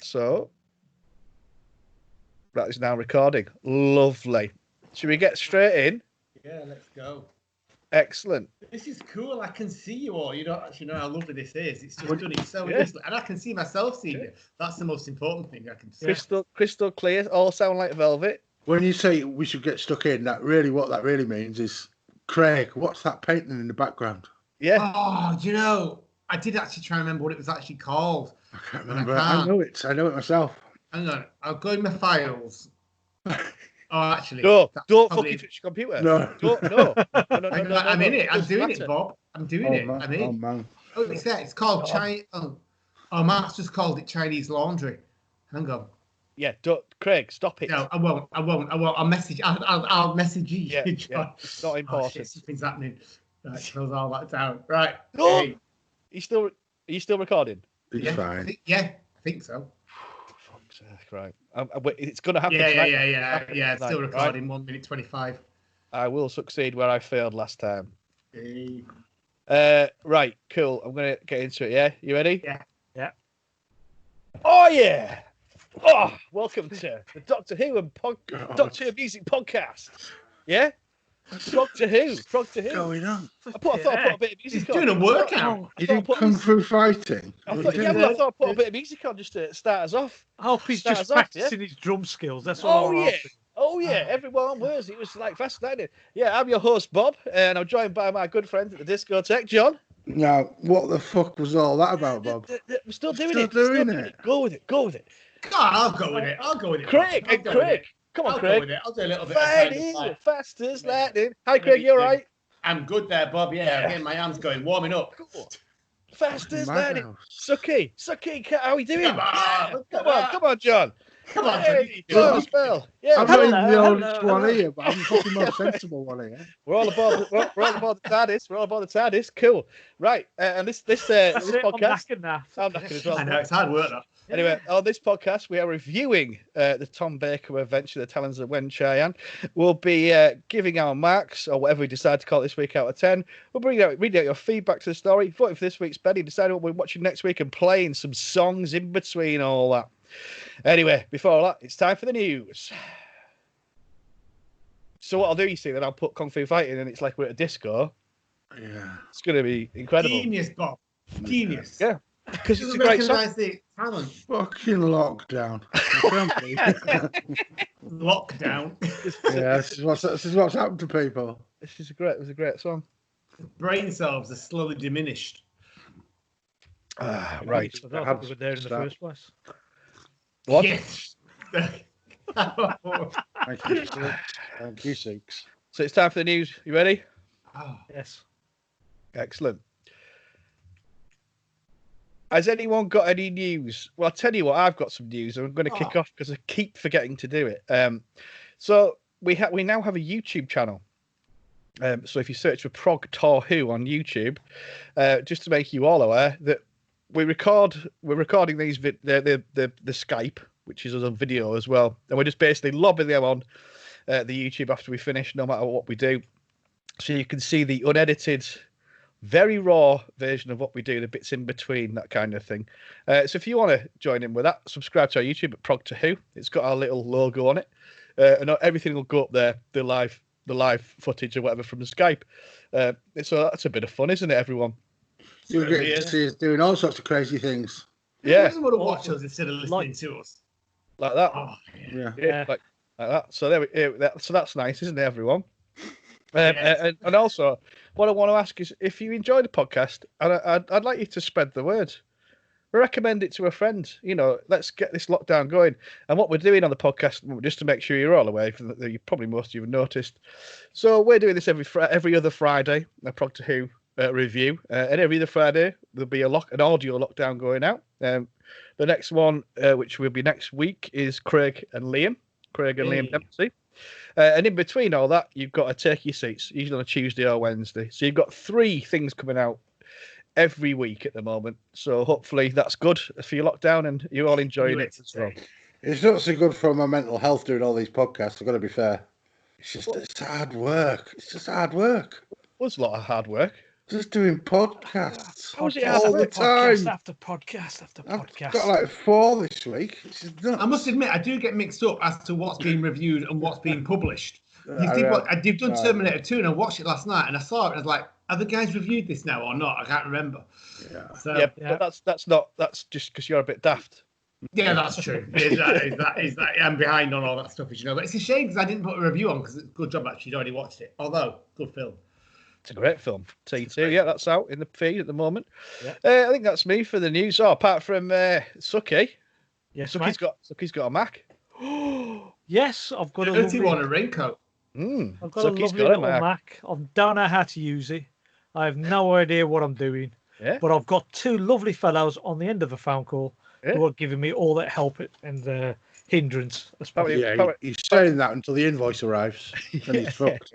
So that is now recording. Lovely. Should we get straight in? Yeah, let's go. Excellent. This is cool. I can see you all. You don't actually know how lovely this is. It's just done it so easily. And I can see myself seeing you. That's the most important thing I can see. Crystal clear. All sound like velvet. When you say we should get stuck in, what that really means is, Craig, what's that painting in the background? Yeah. Oh, do you know, I did actually try and remember what it was actually called. I can't remember. I know it myself. Hang on. I'll go in my files. Oh, actually. No, don't fucking touch your computer. No. No. I'm in it. I'm doing it, Bob. I'm doing it. Man. I'm in. Oh, man. Oh, it's there. It's called Chinese. Oh, Marc's just called it Chinese laundry. Hang on. Yeah, Craig, stop it. No, I won't. I'll message. I'll message you. Yeah, John. yeah. It's not important. Oh, shit, something's happening. Right, close all that down. Right. No. Hey. Are you still recording? It's fine. I think so. Fuck's sake, right. It's going to happen. Yeah. It's still recording. Right? 1 minute 25. I will succeed where I failed last time. Hey. Right, cool. I'm going to get into it. Yeah, you ready? Yeah. Oh yeah. Oh, welcome to the Doctor Who and Doctor Who music podcast. Yeah. Progtor Who. What's going on? I thought I'd put a bit of music He's on. doing a workout. You didn't come through fighting? I thought I'd put a bit of music on just to start us off. I hope he's just practicing his drum skills. That's all. Oh yeah, everyone was. It was like fascinating. Yeah, I'm your host Bob, and I'm joined by my good friend at the discotheque, John. Now, what the fuck was all that about, Bob? We're still doing it. Go with it. God, I'll go with it. Craig. Come on, Craig. I'll do a little bit. Fighting fast as lightning. Hi, Craig. You all right? I'm good there, Bob. Yeah, I'm getting my arms going, warming up. Cool. Fast as lightning. Suky, how are we doing? Come on, John. Come on, hey, spell. Yeah, I'm not even the oldest one here, but I'm the most sensible one here. We're all aboard the TARDIS. Cool. Right, and this podcast. I'm knackered as well. I know, it's hard work, though. Anyway, on this podcast, we are reviewing the Tom Baker adventure, The Talons of Weng-Chiang. We'll be giving our marks, or whatever we decide to call it this week, out of 10. We'll read out your feedback to the story, voting for this week's Benni, deciding what we're watching next week, and playing some songs in between all that. Anyway, before all that, it's time for the news. So what I'll do, you see, then I'll put Kung Fu Fighting, and it's like we're at a disco. Yeah. It's going to be incredible. Genius, Bob. Genius. Yeah. Because it's a great song. The talent. Fucking lockdown. Lockdown. Yeah, this is what's happened to people. It was a great song. Brain cells are slowly diminished. Right. I don't think we were there in the first place. What? Yes. Thank you, Six. So it's time for the news. You ready? Oh. Yes. Excellent. Has anyone got any news? Well, I'll tell you what, I've got some news. I'm going to kick off because I keep forgetting to do it. So we now have a YouTube channel. So if you search for Progtor Who on YouTube, just to make you all aware that we're recording these the Skype, which is on video as well, and we're just basically lobbing them on the YouTube after we finish, no matter what we do, so you can see the unedited, very raw version of what we do, the bits in between, that kind of thing. So if you want to join in with that, subscribe to our YouTube at Progtor Who. It's got our little logo on it, and everything will go up there. The live footage or whatever from the Skype. So that's a bit of fun, isn't it, everyone? You'll get to see us doing all sorts of crazy things. Yeah. Who doesn't want to watch us instead of listening to us? Like that. Oh, yeah. Like that. So so that's nice, isn't it, everyone? And also, what I want to ask is, if you enjoy the podcast, and I'd like you to spread the word. Recommend it to a friend. You know, let's get this lockdown going. And what we're doing on the podcast, just to make sure you're all aware, you probably most of you have noticed. So we're doing this every other Friday, a Progtor Who review, and every other Friday there'll be an audio lockdown going out. The next one, which will be next week, is Craig and Liam Dempsey. And in between all that, you've got a take your seats, usually on a Tuesday or Wednesday. So you've got 3 things coming out every week at the moment. So hopefully that's good for your lockdown and you're all enjoying it as well. It's not so good for my mental health doing all these podcasts, I've got to be fair. It's hard work. It's just hard work. It was a lot of hard work. Just doing podcasts How's it all the podcast time. after podcast after I've podcast. got like 4 this week. I must admit, I do get mixed up as to what's being reviewed and what's being published. You've done Terminator 2, and I watched it last night, and I saw it, and I was like, "Have the guys reviewed this now or not?" I can't remember. Yeah. So, but that's just because you're a bit daft. Yeah, that's true. That I'm behind on all that stuff, as you know. But it's a shame because I didn't put a review on because it's a good job actually. You'd already watched it. Although, good film. It's a great film. T2, yeah, that's out in the feed at the moment. Yeah. I think that's me for the news. Oh, apart from Suky. Yes, Suky's got a Mac. Yes, I've got a lovely one, a raincoat. I've got a lovely little Mac. I don't know how to use it. I have no idea what I'm doing. Yeah. But I've got 2 lovely fellows on the end of the phone call who are giving me all that help and hindrance. He's saying that until the invoice arrives. Then he's fucked.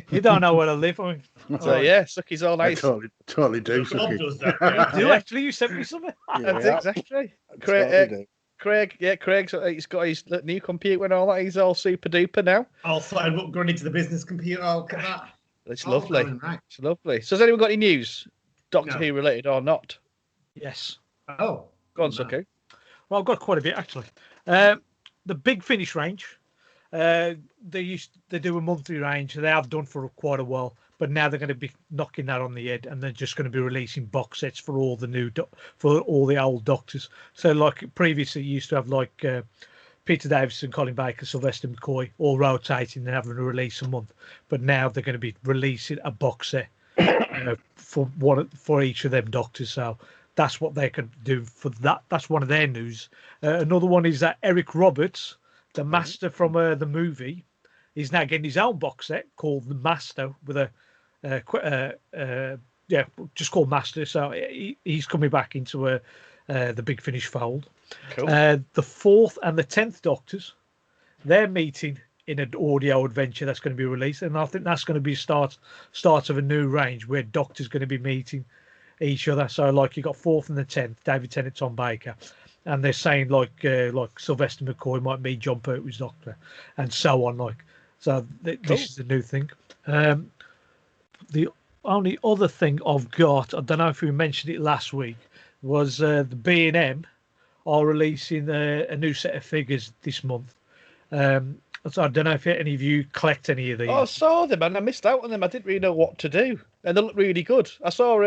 You don't know where to live. I mean, Suky's all nice. I totally do. Bob does that. You actually, you sent me something. Exactly. Craig's he's got his new computer and all that. He's all super duper now. I'll start upgrading to the business computer. I'll get that. It's lovely. Right. It's lovely. So has anyone got any news? Doctor Who related or not? Yes. Oh. Go on, Suky. Well, I've got quite a bit actually. The Big Finish range, they do a monthly range. They have done for quite a while, but now they're going to be knocking that on the head, and they're just going to be releasing box sets for all the for all the old Doctors. So, like previously, you used to have like Peter Davison, Colin Baker, Sylvester McCoy, all rotating and having a release a month. But now they're going to be releasing a box set for each of them Doctors. So that's what they can do for that. That's one of their news. Another one is that Eric Roberts, the Master from the movie, is now getting his own box set called The Master with just called Master. So he's coming back into the Big Finish fold. Cool. The 4th and the 10th Doctors, they're meeting in an audio adventure that's going to be released, and I think that's going to be start of a new range where Doctors going to be meeting each other. So like you got 4th and the 10th, David Tennant, Tom Baker, and they're saying like Sylvester McCoy might meet John Pertwee's Doctor, and so on. This is the new thing. The only other thing I've got, I don't know if we mentioned it last week, was the B&M are releasing a new set of figures this month. So I don't know if any of you collect any of these. Oh, I saw them and I missed out on them. I didn't really know what to do, and they look really good. I saw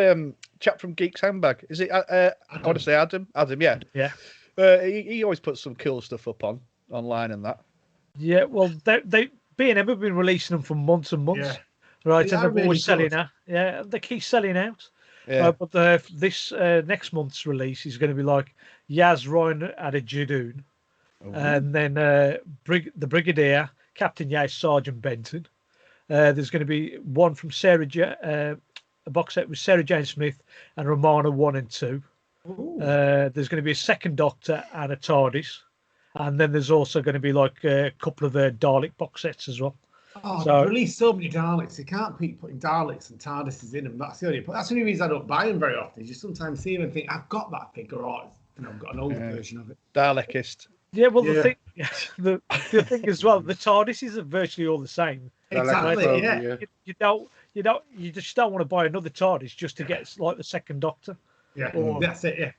chap from Geek's Handbag. Is it? I want to say Adam. Adam, yeah. Yeah. He always puts some cool stuff up online and that. Yeah. Well, they B&M have been releasing them for months and months, right? And they're always selling out. Yeah, they keep selling out. Yeah. But this next month's release is going to be like Yaz Ryan at a Jadoon. And then the Brigadier, Captain Yates, Sergeant Benton. There's going to be one from a box set with Sarah Jane Smith and Romana 1 and 2. There's going to be a second Doctor and a TARDIS. And then there's also going to be like a couple of Dalek box sets as well. Oh, they've released so many Daleks. You can't keep putting Daleks and TARDISes in them. That's the only reason I don't buy them very often. Is you sometimes see them and think, I've got that figure, or I've got an older version of it. Dalekist. Yeah, well, the thing as well, the TARDISes are virtually all the same. Exactly. Yeah. You just don't want to buy another TARDIS just to get like the second Doctor. Yeah, that's it. Yeah.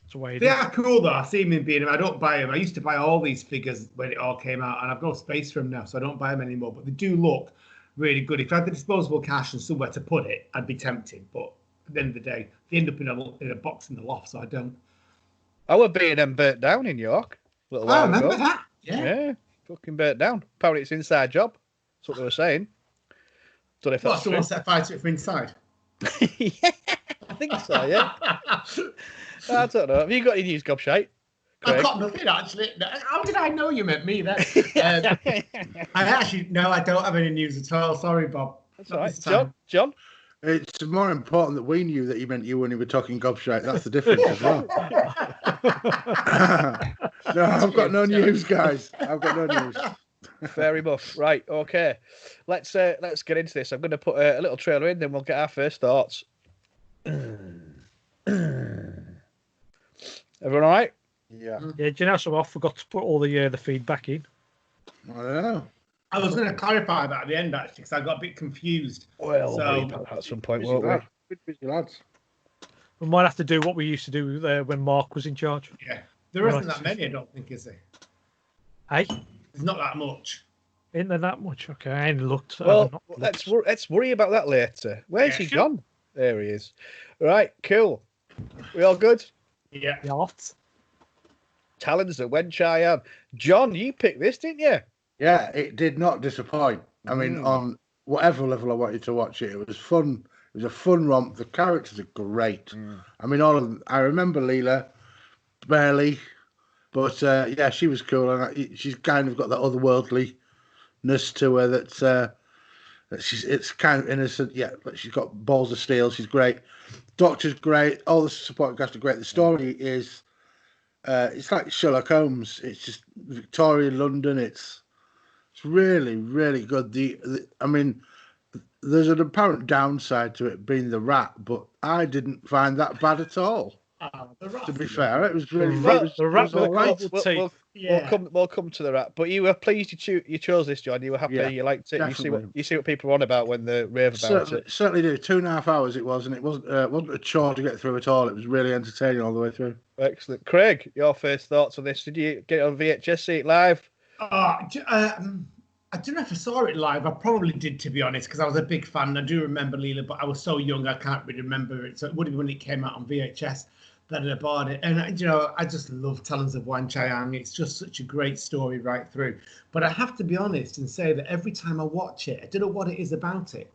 That's the way they are cool though. I see them in B&M. I don't buy them. I used to buy all these figures when it all came out, and I've no space for them now, so I don't buy them anymore. But they do look really good. If I had the disposable cash and somewhere to put it, I'd be tempted. But at the end of the day, they end up in a box in the loft, so I don't. Our B&M burnt down in York. I remember that. Yeah, fucking burnt down. Apparently, it's inside job. That's what they were saying. Don't know if that's someone set fire to it from inside. Yeah, I think so. Yeah. I don't know. Have you got any news, Gobshite? I've got nothing actually. How did I know you meant me then? I don't have any news at all. Sorry, Bob. That's all right. John. It's more important that we knew that he meant you when he were talking gobshite. That's the difference as well. No, I've got no news, guys. I've got no news. Fair enough. Right. Okay. Let's get into this. I'm going to put a little trailer in, then we'll get our first thoughts. Everyone all right? Yeah. Yeah. Do you know something? I forgot to put all the feedback in. I don't know. I was going to clarify that at the end, actually, because I got a bit confused. Well, So- we'll worry about that at some point, Busy won't we? lads. Busy lads. We might have to do what we used to do when Marc was in charge. Yeah. There isn't Right. that many, I don't think, is there? Hey, There's not that much. isn't there that much? Okay, I ain't looked. Well, I've not looked. let's worry about that later. Where's Yeah. he gone? There he is. Right, cool. We all good? Yeah. Yacht. Talons of Weng-Chiang. John, you picked this, didn't you? Yeah, it did not disappoint. I mean, on whatever level I wanted to watch it, it was fun. It was a fun romp. The characters are great. I mean, all of them. I remember Leela, barely, but yeah, she was cool, and she's kind of got that otherworldliness to her that it's kind of innocent. Yeah, but she's got balls of steel. She's great. Doctor's great. All the supporting cast are great. The story is, it's like Sherlock Holmes. It's just Victorian London. It's really, really good. I mean, there's an apparent downside to it being the rat, but I didn't find that bad at all. The rat. To be fair, it was really Well, it was, the rat it was all with right. the teeth. We'll come to the rat. But you were pleased you chose this, John. You were happy. Yeah, You liked it. definitely. You see what people are on about when they rave about it. Certainly did. 2.5 hours it was, and it wasn't a chore to get through at all. It was really entertaining all the way through. Excellent. Craig, your first thoughts on this? Did you get it on VHS, see it live? I don't know if I saw it live. I probably did, to be honest, because I was a big fan. I do remember Leela, but I was so young I can't really remember it. So it would have been when it came out on VHS that I bought it. And I just love Talons of Weng-Chiang. It's just such a great story right through. But I have to be honest and say that every time I watch it, I don't know what it is about it.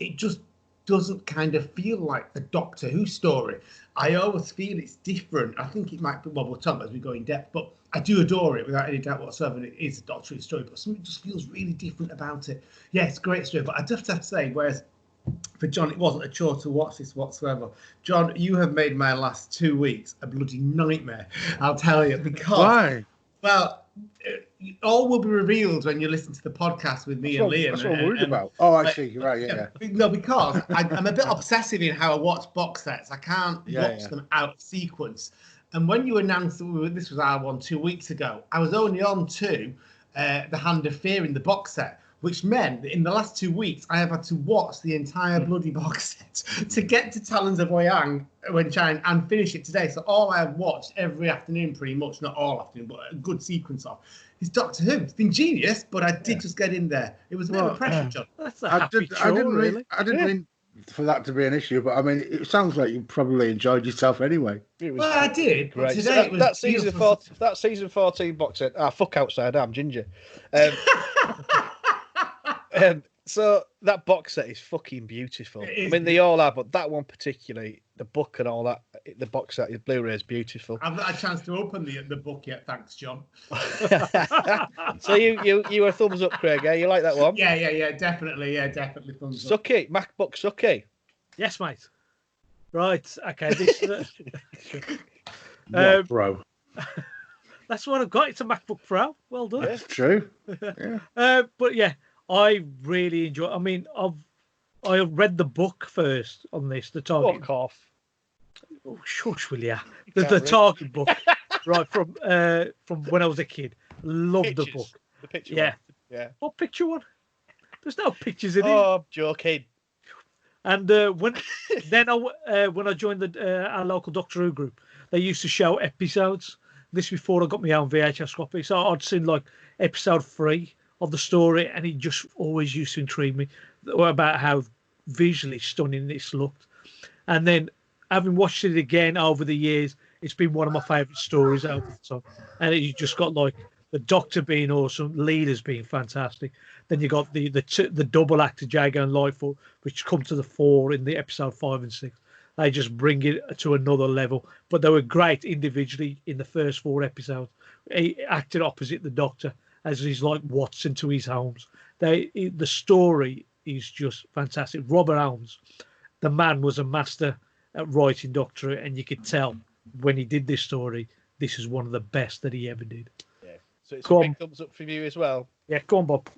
It just doesn't kind of feel like the Doctor Who story. I always feel it's different. I think it might be, well, we'll talk as we go in depth, but I do adore it without any doubt whatsoever. And it is a Doctor Who story, but something just feels really different about it. Yeah, it's a great story, but I just have to say, whereas for John, it wasn't a chore to watch this whatsoever. John, you have made my last 2 weeks a bloody nightmare, I'll tell you, because... Why? Well, all will be revealed when you listen to the podcast with me and Liam. That's what I'm worried about. Oh, I see. Right, yeah. No, because I'm a bit obsessive in how I watch box sets. I can't watch them out of sequence. And when you announced that this was our one 2 weeks ago, I was only on to The Hand of Fear in the box set, which meant that in the last 2 weeks, I have had to watch the entire bloody box set to get to Talons of Weng-Chiang and finish it today. So all I have watched every afternoon, pretty much, not all afternoon, but a good sequence of, is Doctor Who. It's been genius, but I did just get in there. It was a bit of a pressure job. That's a happy chore, really. I didn't mean for that to be an issue, but I mean, it sounds like you probably enjoyed yourself anyway. Well, I did. But Right. today it was that season 14 box set. Fuck outside. I'm ginger. So that box set is fucking beautiful. I mean, they all are, but that one particularly, the book and all that, the box set, the Blu-ray is beautiful. I've not had a chance to open the book yet. Thanks, John. So you were thumbs up, Craig. Yeah, you like that one? Yeah, definitely. Yeah, definitely thumbs up. Suky, MacBook Suky. Yes, mate. Right. Okay. This. Bro. That's what I've got. It's a MacBook Pro. Well done. That's true. Yeah. But yeah, I really enjoy. I mean, I read the book first on this. The Target. Fuck off. Oh, shush, will ya? The Target book, right from when I was a kid. Loved the book. The picture. Yeah. One. Yeah. What picture one? There's no pictures in it. Oh, I'm joking. And when I joined our local Doctor Who group, they used to show episodes. This before I got my own VHS copy, so I'd seen like episode 3 of the story, and it just always used to intrigue me about how visually stunning this looked. And then having watched it again over the years, it's been one of my favourite stories over the time. And you just got like the Doctor being awesome, Leela's being fantastic. Then you got the double act of Jago and Lightfoot, which come to the fore in the episode 5 and 6. They just bring it to another level. But they were great individually in the first 4 episodes. He acted opposite the Doctor as he's like Watson to his Holmes. The story is just fantastic. Robert Holmes, the man, was a master at writing Doctor Who, and you could tell when he did this story, this is one of the best that he ever did. Yeah. So it's a big thumbs up from you as well. Yeah, go on, Bob.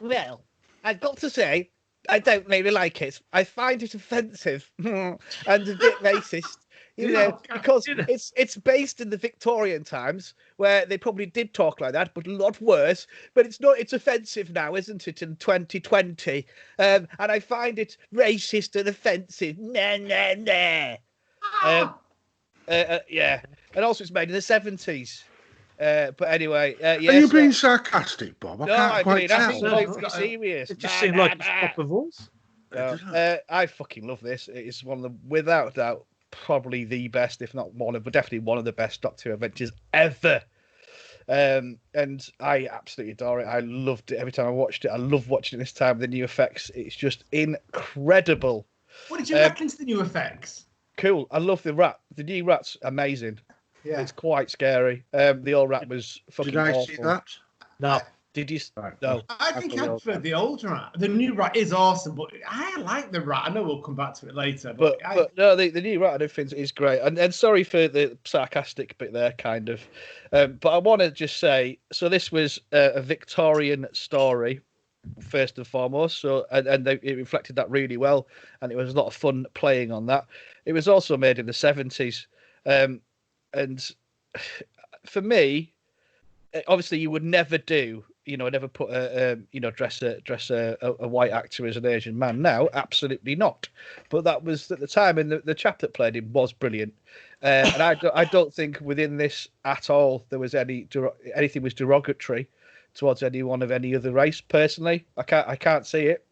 Well, I've got to say, I don't really like it. I find it offensive and a bit racist. because it's based in the Victorian times where they probably did talk like that, but a lot worse. But it's not. It's offensive now, isn't it? In 2020, and I find it racist and offensive. Nah, nah, nah. Yeah, and also it's made in the 70s. But anyway, yeah. Are you being sarcastic, Bob? No, I'm being absolutely serious. It just seemed like a proper voice. I fucking love this. It's one of the, without doubt, probably the best, if not one of, but definitely one of the best Doctor Who adventures ever. And I absolutely adore it. I loved it every time I watched it. I love watching it this time with the new effects. It's just incredible. What did you reckon to the new effects? Cool. I love the rat. The new rat's amazing. Yeah. It's quite scary. The old rat was fucking awful. Did I see that? No. Did you? No. I think I prefer the old rat. The new rat is awesome, but I like the rat. I know we'll come back to it later. But no, the new rat I don't think is great. And sorry for the sarcastic bit there, kind of. But I want to just say, so this was a Victorian story, first and foremost. So and it reflected that really well, and it was a lot of fun playing on that. It was also made in the 70s, and for me, obviously, you would never do. Never put dress a white actor as an Asian man. Now, absolutely not. But that was at the time, and the chap that played him was brilliant. And I don't think within this at all there was anything was derogatory towards anyone of any other race. Personally, I can't see it.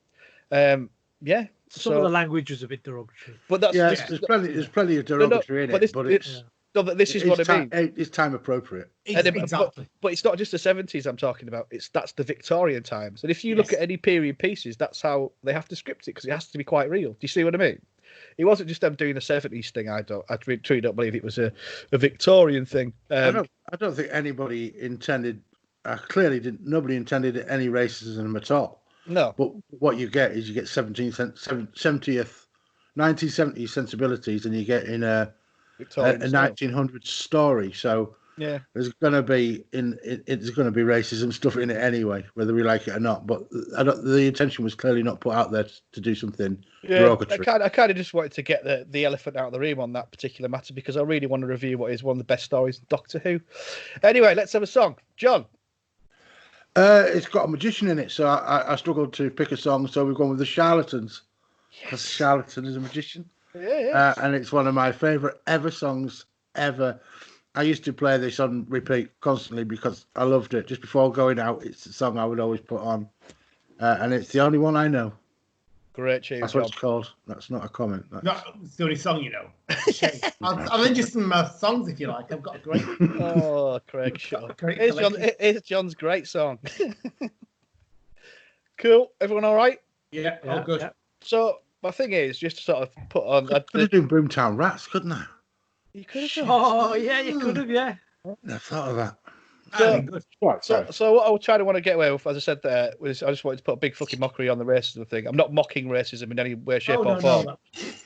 Yeah. Some of the language was a bit derogatory. But that's there's plenty of derogatory in it. But it's. No, but this is what I mean. It's time appropriate. Exactly. But it's not just the 70s I'm talking about. That's the Victorian times. And if you look at any period pieces, that's how they have to script it because it has to be quite real. Do you see what I mean? It wasn't just them doing the 70s thing. I truly don't believe it was a Victorian thing. I don't think anybody intended. Clearly, nobody intended any racism at all. No. But what you get is you get 1970s sensibilities, and you get in a 1900s story, so yeah, there's going to be racism stuff in it anyway, whether we like it or not. But the intention was clearly not put out there to do something derogatory. I kind of just wanted to get the elephant out of the room on that particular matter because I really want to review what is one of the best stories in Doctor Who. Anyway, let's have a song, John. It's got a magician in it, so I struggled to pick a song, so we've gone with the Charlatans. Because Charlatan is a magician. Yeah. And it's one of my favourite ever songs ever. I used to play this on repeat constantly because I loved it. Just before going out, it's the song I would always put on. And it's the only one I know. Great tune. That's what it's called. That's not a comment. No, it's the only song you know. I'll lend you some songs if you like. I've got a great. Oh, Craig, sure. Here's John's great song. Cool. Everyone all right? Yeah, all good. Yeah. So my thing is just to sort of put on. Could have done Boomtown Rats, couldn't I? You could have done. Oh yeah, you could have. Yeah. I thought of that. So what I was trying to want to get away with, as I said there, was I just wanted to put a big fucking mockery on the racism thing. I'm not mocking racism in any way, shape, or form. No.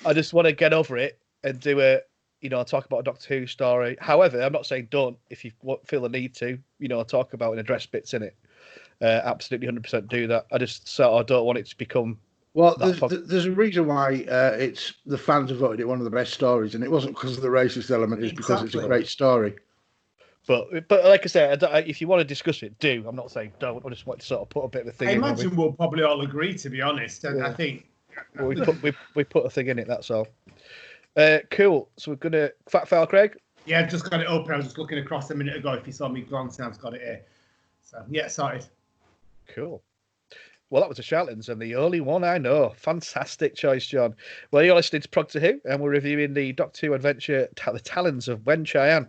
I just want to get over it and do talk about a Doctor Who story. However, I'm not saying don't if you feel the need to, talk about and address bits in it. Absolutely, 100% do that. I just sort of don't want it to become. Well, there's a reason why it's the fans have voted it one of the best stories, and it wasn't because of the racist element. It's because it's a great story. But like I said, if you want to discuss it, do. I'm not saying don't. I just want to sort of put a bit of a thing. I imagine we'll probably all agree, to be honest. And I think we put a thing in it. That's all. Cool. So we're gonna fat file, Craig. Yeah, I've just got it open. I was just looking across a minute ago. If you saw me glancing, I've got it here. So yeah, sorry. Cool. Well, that was the Charlatans, and the only one I know. Fantastic choice, John. Well, you're listening to Progtor Who, and we're reviewing the Doctor Who adventure, The Talons of Weng-Chiang.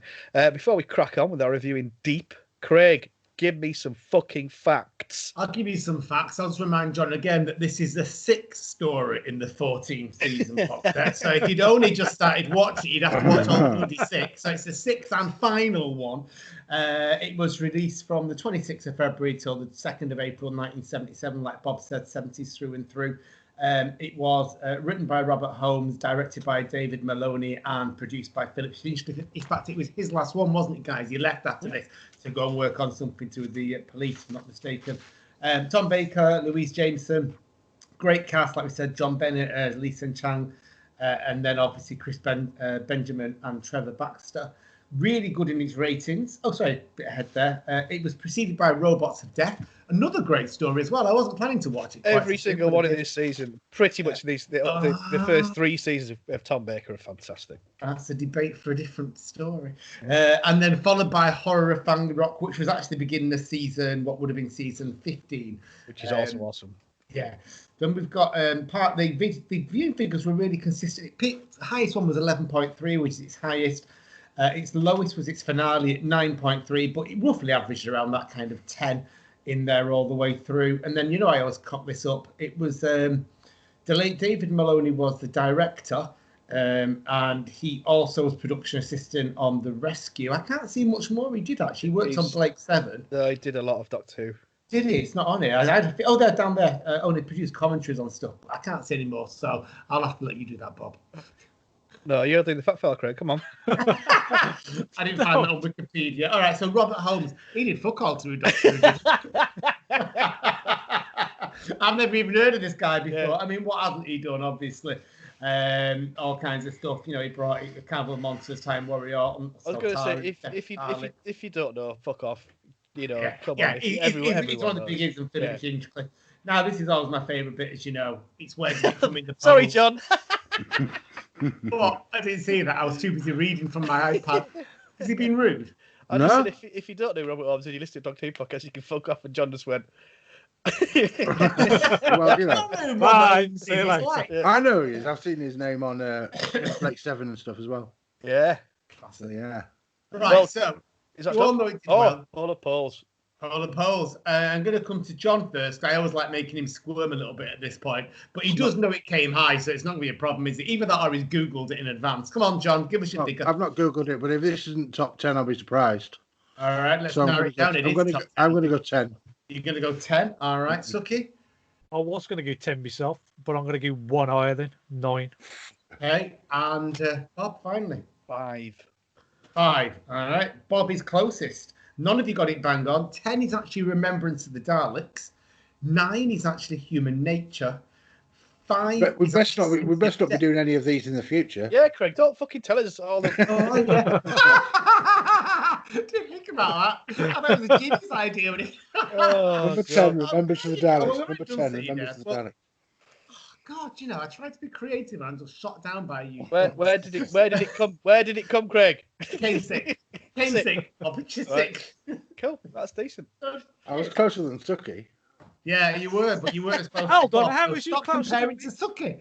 Before we crack on with our review in deep, Craig, give me some fucking facts. I'll give you some facts. I'll just remind John again that this is the 6th story in the 14th season. So if you'd only just started watching, you'd have to watch all 26. So it's the 6th and final one. It was released from the 26th of February till the 2nd of April 1977, like Bob said, 70s through and through. It was written by Robert Holmes, directed by David Maloney, and produced by Philip Finchley. In fact, it was his last one, wasn't it, guys? He left after this to go and work on something to the police, if I'm not mistaken. Tom Baker, Louise Jameson, great cast, like we said, John Bennett, Lee Sen Chang, and then obviously Benjamin and Trevor Baxter. Really good in its ratings. Oh, sorry, a bit ahead there. It was preceded by Robots of Death. Another great story as well. I wasn't planning to watch it. Every single one in this season, pretty much the first 3 seasons of Tom Baker are fantastic. That's a debate for a different story. And then followed by Horror of Fang Rock, which was actually the beginning of season, what would have been season 15. Which is also awesome. Yeah. Then we've got the viewing figures were really consistent. The highest one was 11.3, which is its highest. Its lowest was its finale at 9.3, but it roughly averaged around that kind of 10 in there all the way through. And then, I always cock this up. It was the late David Maloney was the director, and he also was production assistant on The Rescue. I can't see much more he did, actually. He worked on Blake 7. No, he did a lot of Doctor Who. Did he? It's not on here. They're down there. Only produced commentaries on stuff. But I can't see any more, so I'll have to let you do that, Bob. No, you're doing the fat fella, Craig. Come on. I didn't find that on Wikipedia. All right, so Robert Holmes, he did fuck all to a Doctor Who. I've never even heard of this guy before. Yeah. I mean, what hasn't he done? Obviously, all kinds of stuff. He brought the Cannibal Monsters, Time Warrior. I was going to say, if you don't know, fuck off. Come on. He's one of the biggest and Philip Hinchcliffe. Now, this is always my favourite bit, as you know. It's where did it come in the poll. Sorry, John. But I didn't see that. I was too busy reading from my iPad. Has he been rude? I just said if you don't know Robert Holmes and you listen to Doctor Who podcast, you can fuck off. And John just went. Well, I know he is. I've seen his name on Blake 7 and stuff as well. Yeah. So, yeah. Right. So is that Paul of Pauls. Paul and Pauls. I'm going to come to John first. I always like making him squirm a little bit at this point, but he does know it came high, so it's not going to be a problem, is it? Either that or he's Googled it in advance. Come on, John, give us your digger. I've not Googled it, but if this isn't top 10, I'll be surprised. All right, let's narrow it down. I'm going to go 10. You're going to go 10? All right, Suki? I was going to go 10 myself, but I'm going to go one higher than 9. Okay, and Bob, finally. 5. All right, Bob is closest. None of you got it bang on. 10 is actually Remembrance of the Daleks. 9 is actually Human Nature. 5. But we best not be doing any of these in the future. Yeah, Craig, don't fucking tell us all the. Didn't think about that. I thought it was a genius idea. Number 10, Remembrance of the Daleks. Number 10, Remembrance of the Daleks. God, I tried to be creative and I was shot down by you. Where did it come? Where did it come, Craig? Came sick. I'll put you sick. Cool. That's decent. I was closer than Suki. Yeah, you were, but you weren't supposed to. Hold on, how was you close comparing to Suki?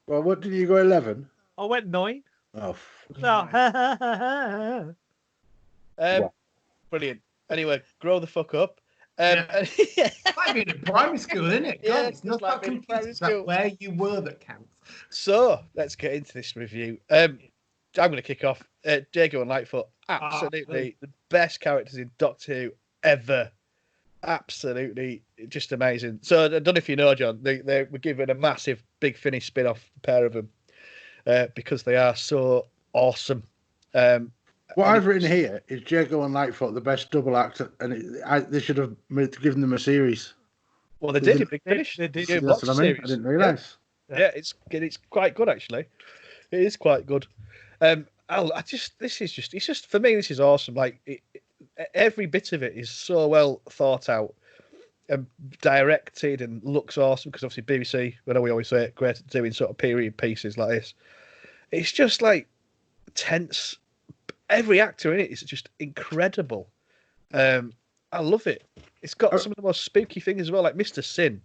Well, what did you go 11? I went 9. Oh. No. Brilliant. Anyway, grow the fuck up. It's like being in primary school, isn't it? God, it's not like that computers, where you were that counts. So let's get into this review. I'm going to kick off. Jago and Lightfoot, absolutely the best characters in Doctor Who ever. Absolutely, just amazing. So I don't know if you know, John, they were given a massive Big Finish spin-off, the pair of them, because they are so awesome. What I've written here is Jago and Lightfoot, the best double actor, and they should have given them a series. Well, they did. Big Finish. They did. That's what I mean. I didn't realise. Yeah, it's quite good actually. It is quite good. It's just for me. This is awesome. Like every bit of it is so well thought out and directed and looks awesome because obviously BBC. I know we always say it, great at doing sort of period pieces like this. It's just like tense. Every actor in it is just incredible. I love it. It's got some of the most spooky things as well, like Mr. Sin.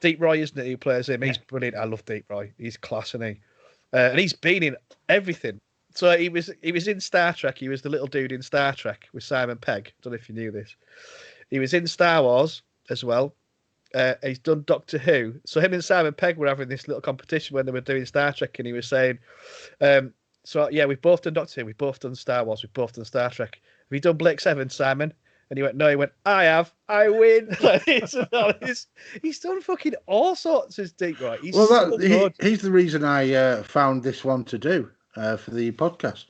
Deep Roy, isn't it? Who plays him? He's brilliant. I love Deep Roy. He's class, isn't he? And he's been in everything. So he was in Star Trek. He was the little dude in Star Trek with Simon Pegg. Don't know if you knew this. He was in Star Wars as well. He's done Doctor Who. So him and Simon Pegg were having this little competition when they were doing Star Trek, and he was saying, so yeah, we've both done Doctor Who, we've both done Star Wars, we've both done Star Trek. Have you done Blake 7, Simon? And he went, no. He went, I have. I win. He's done fucking all sorts of Deep Roy. He's he's the reason I found this one to do for the podcast.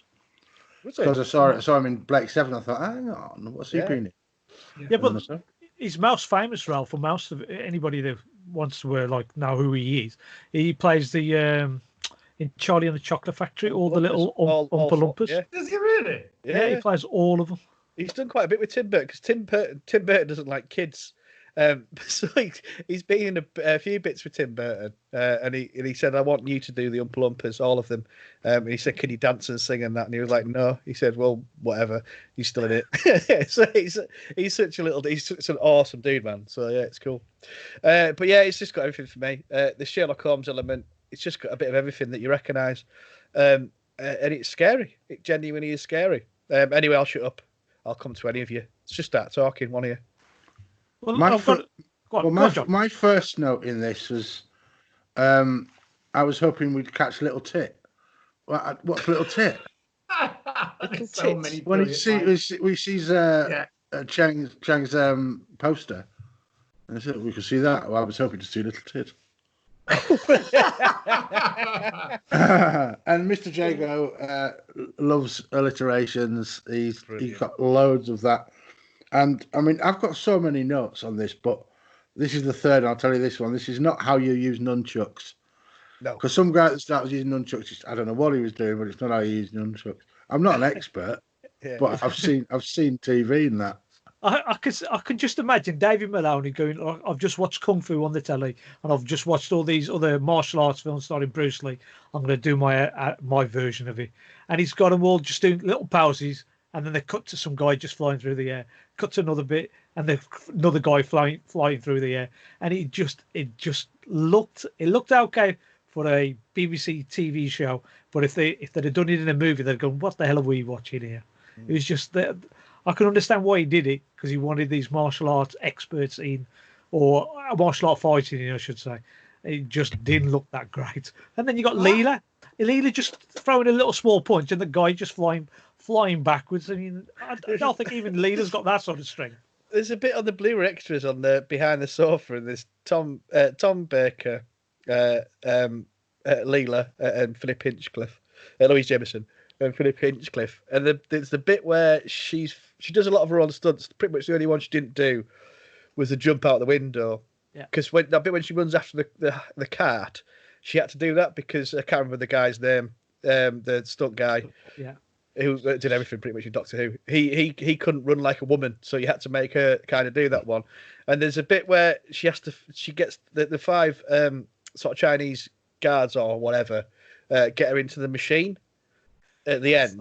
Because I saw him in Blake 7. I thought, hang on, what's he been in? Yeah, but he's most famous, Ralph, for most of anybody that wants to know who he is. He plays the in Charlie and the Chocolate Factory, all the Oompa little Loompas, Oompa Loompas. Yeah. Does he really? Yeah, he plays all of them. He's done quite a bit with Tim Burton because Tim Burton doesn't like kids. So he's been in a few bits with Tim Burton, and he said, "I want you to do the Oompa Loompas, all of them." And he said, "Can you dance and sing and that?" And he was like, "No." He said, "Well, whatever. He's still in it." So he's such an awesome dude, man. So yeah, it's cool. But yeah, it's just got everything for me. The Sherlock Holmes element, it's just got a bit of everything that you recognise, and it's scary. It genuinely is scary. Anyway, I'll shut up. I'll come to any of you. Let's just start talking, one of you. Well, my first note in this was, I was hoping we'd catch Little Tit. What's Little Tit? So many When we sees Chang's poster, and I said we could see that. Well, I was hoping to see Little Tit. And Mr. Jago loves alliterations. He's got loads of that. And I mean, I've got so many notes on this, but this is the third. And I'll tell you this one. This is not how you use nunchucks. No, because some guy that starts using nunchucks, I don't know what he was doing, but it's not how you use nunchucks. I'm not an expert, but I've seen TV in that. I can just imagine David Maloney going, I've just watched Kung Fu on the telly, and I've just watched all these other martial arts films starring Bruce Lee. I'm going to do my version of it. And he's got them all just doing little pauses, and then they cut to some guy just flying through the air, cut to another bit, and then another guy flying through the air. And it just looked okay for a BBC TV show. But if they'd have done it in a movie, they'd go, what the hell are we watching here? It was just that. I can understand why he did it, because he wanted these martial arts experts in, or martial art fighting in, I should say. It just didn't look that great. And then you got Leela. Leela just throwing a little small punch, and the guy just flying backwards. I mean, I don't think even Leela's got that sort of strength. There's a bit on the Blu-ray extras on the behind the sofa, and there's Tom Baker, Leela, and Philip Hinchcliffe, Louise Jameson. And Philip Hinchcliffe, and there's the bit where she does a lot of her own stunts. Pretty much the only one she didn't do was the jump out the window. Yeah. Because that bit when she runs after the cart, she had to do that because I can't remember the guy's name, the stunt guy. Yeah. Who did everything pretty much in Doctor Who. He couldn't run like a woman, so you had to make her kind of do that one. And there's a bit where she gets the five sort of Chinese guards or whatever get her into the machine at the end,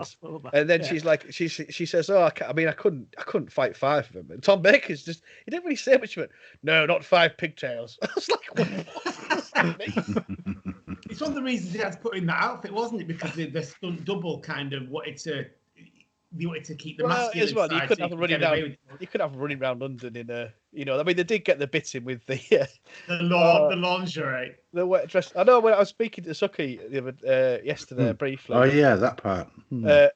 and then she's like, she says, "Oh, I couldn't fight five of them." And Tom Baker's he didn't really say much of it. No, not five pigtails. I was like, what does that mean? It's one of the reasons he had to put in that outfit, wasn't it? Because the stunt double kind of wanted to keep the masculine as well. side. You couldn't have running around London in a, I mean, they did get the bit in with the lingerie, the wet dress. I know when I was speaking to Suky yesterday briefly. Oh yeah, that part. And that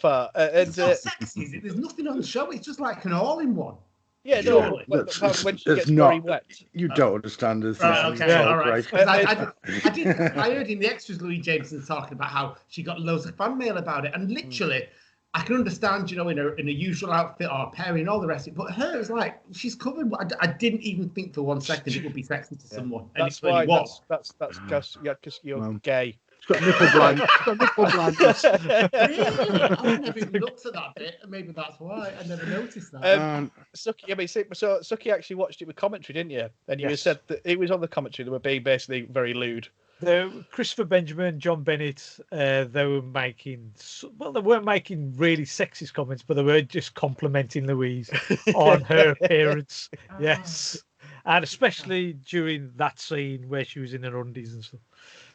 part. It's not sexy, is it? There's nothing on the show. It's just like an all-in-one. Yeah, no. When she gets very wet, you don't understand this. Right, okay, all right. I heard in the extras Louise Jameson talking about how she got loads of fan mail about it, and literally, I can understand, in a usual outfit or a pairing and all the rest of it, but her is like she's covered. I didn't even think for 1 second it would be sexy to someone, and that's why. That's because you're gay. Got nipple blind. Really? I never even looked at that bit, and maybe that's why I never noticed that. Suky actually watched it with commentary, didn't you? And you said that it was on the commentary. They were being basically very lewd. Christopher Benjamin, John Bennett, they weren't making really sexist comments, but they were just complimenting Louise on her appearance. Yes, and especially during that scene where she was in her undies and stuff.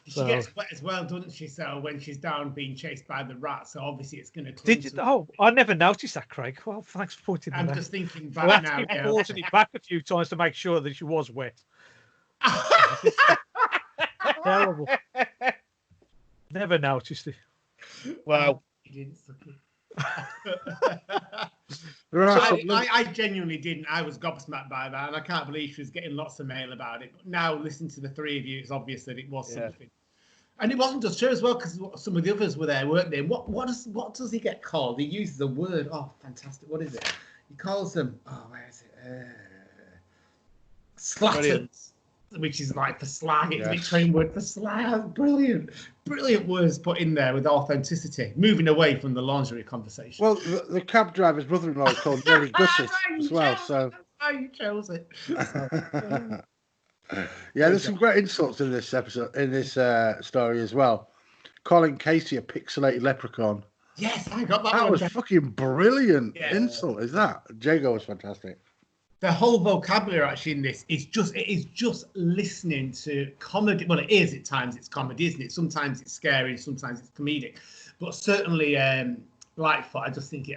She gets wet as well, doesn't she? So when she's down being chased by the rat, so obviously it's going to. I never noticed that, Craig. Well, thanks for pointing that out. I'm just thinking back now. Pausing it back a few times to make sure that she was wet. Terrible. Never noticed it. Wow. You didn't suck it. I genuinely didn't. I was gobsmacked by that, and I can't believe she was getting lots of mail about it. But now, listening to the three of you, it's obvious that it was something. And it wasn't just her as well, because some of the others were there, weren't they? What does he get called? He uses a word. Oh, fantastic! What is it? He calls them. Oh, where is it? Slatters. which is like for slang. It's a Victorian word for slang. Brilliant words put in there with authenticity. Moving away from the lingerie conversation. Well, the cab driver's brother-in-law is called Nelly Gusset as well. So that's how you chose it. Yeah, there's some great insults in this episode, in this story as well. Calling Casey a pixelated leprechaun. Yes, I got that. That was fucking brilliant. Yeah. Insult is that? Jago was fantastic. The whole vocabulary actually in this is just listening to comedy. Well, it is at times. It's comedy, isn't it? Sometimes it's scary, sometimes it's comedic. But certainly, Lightfoot, I just think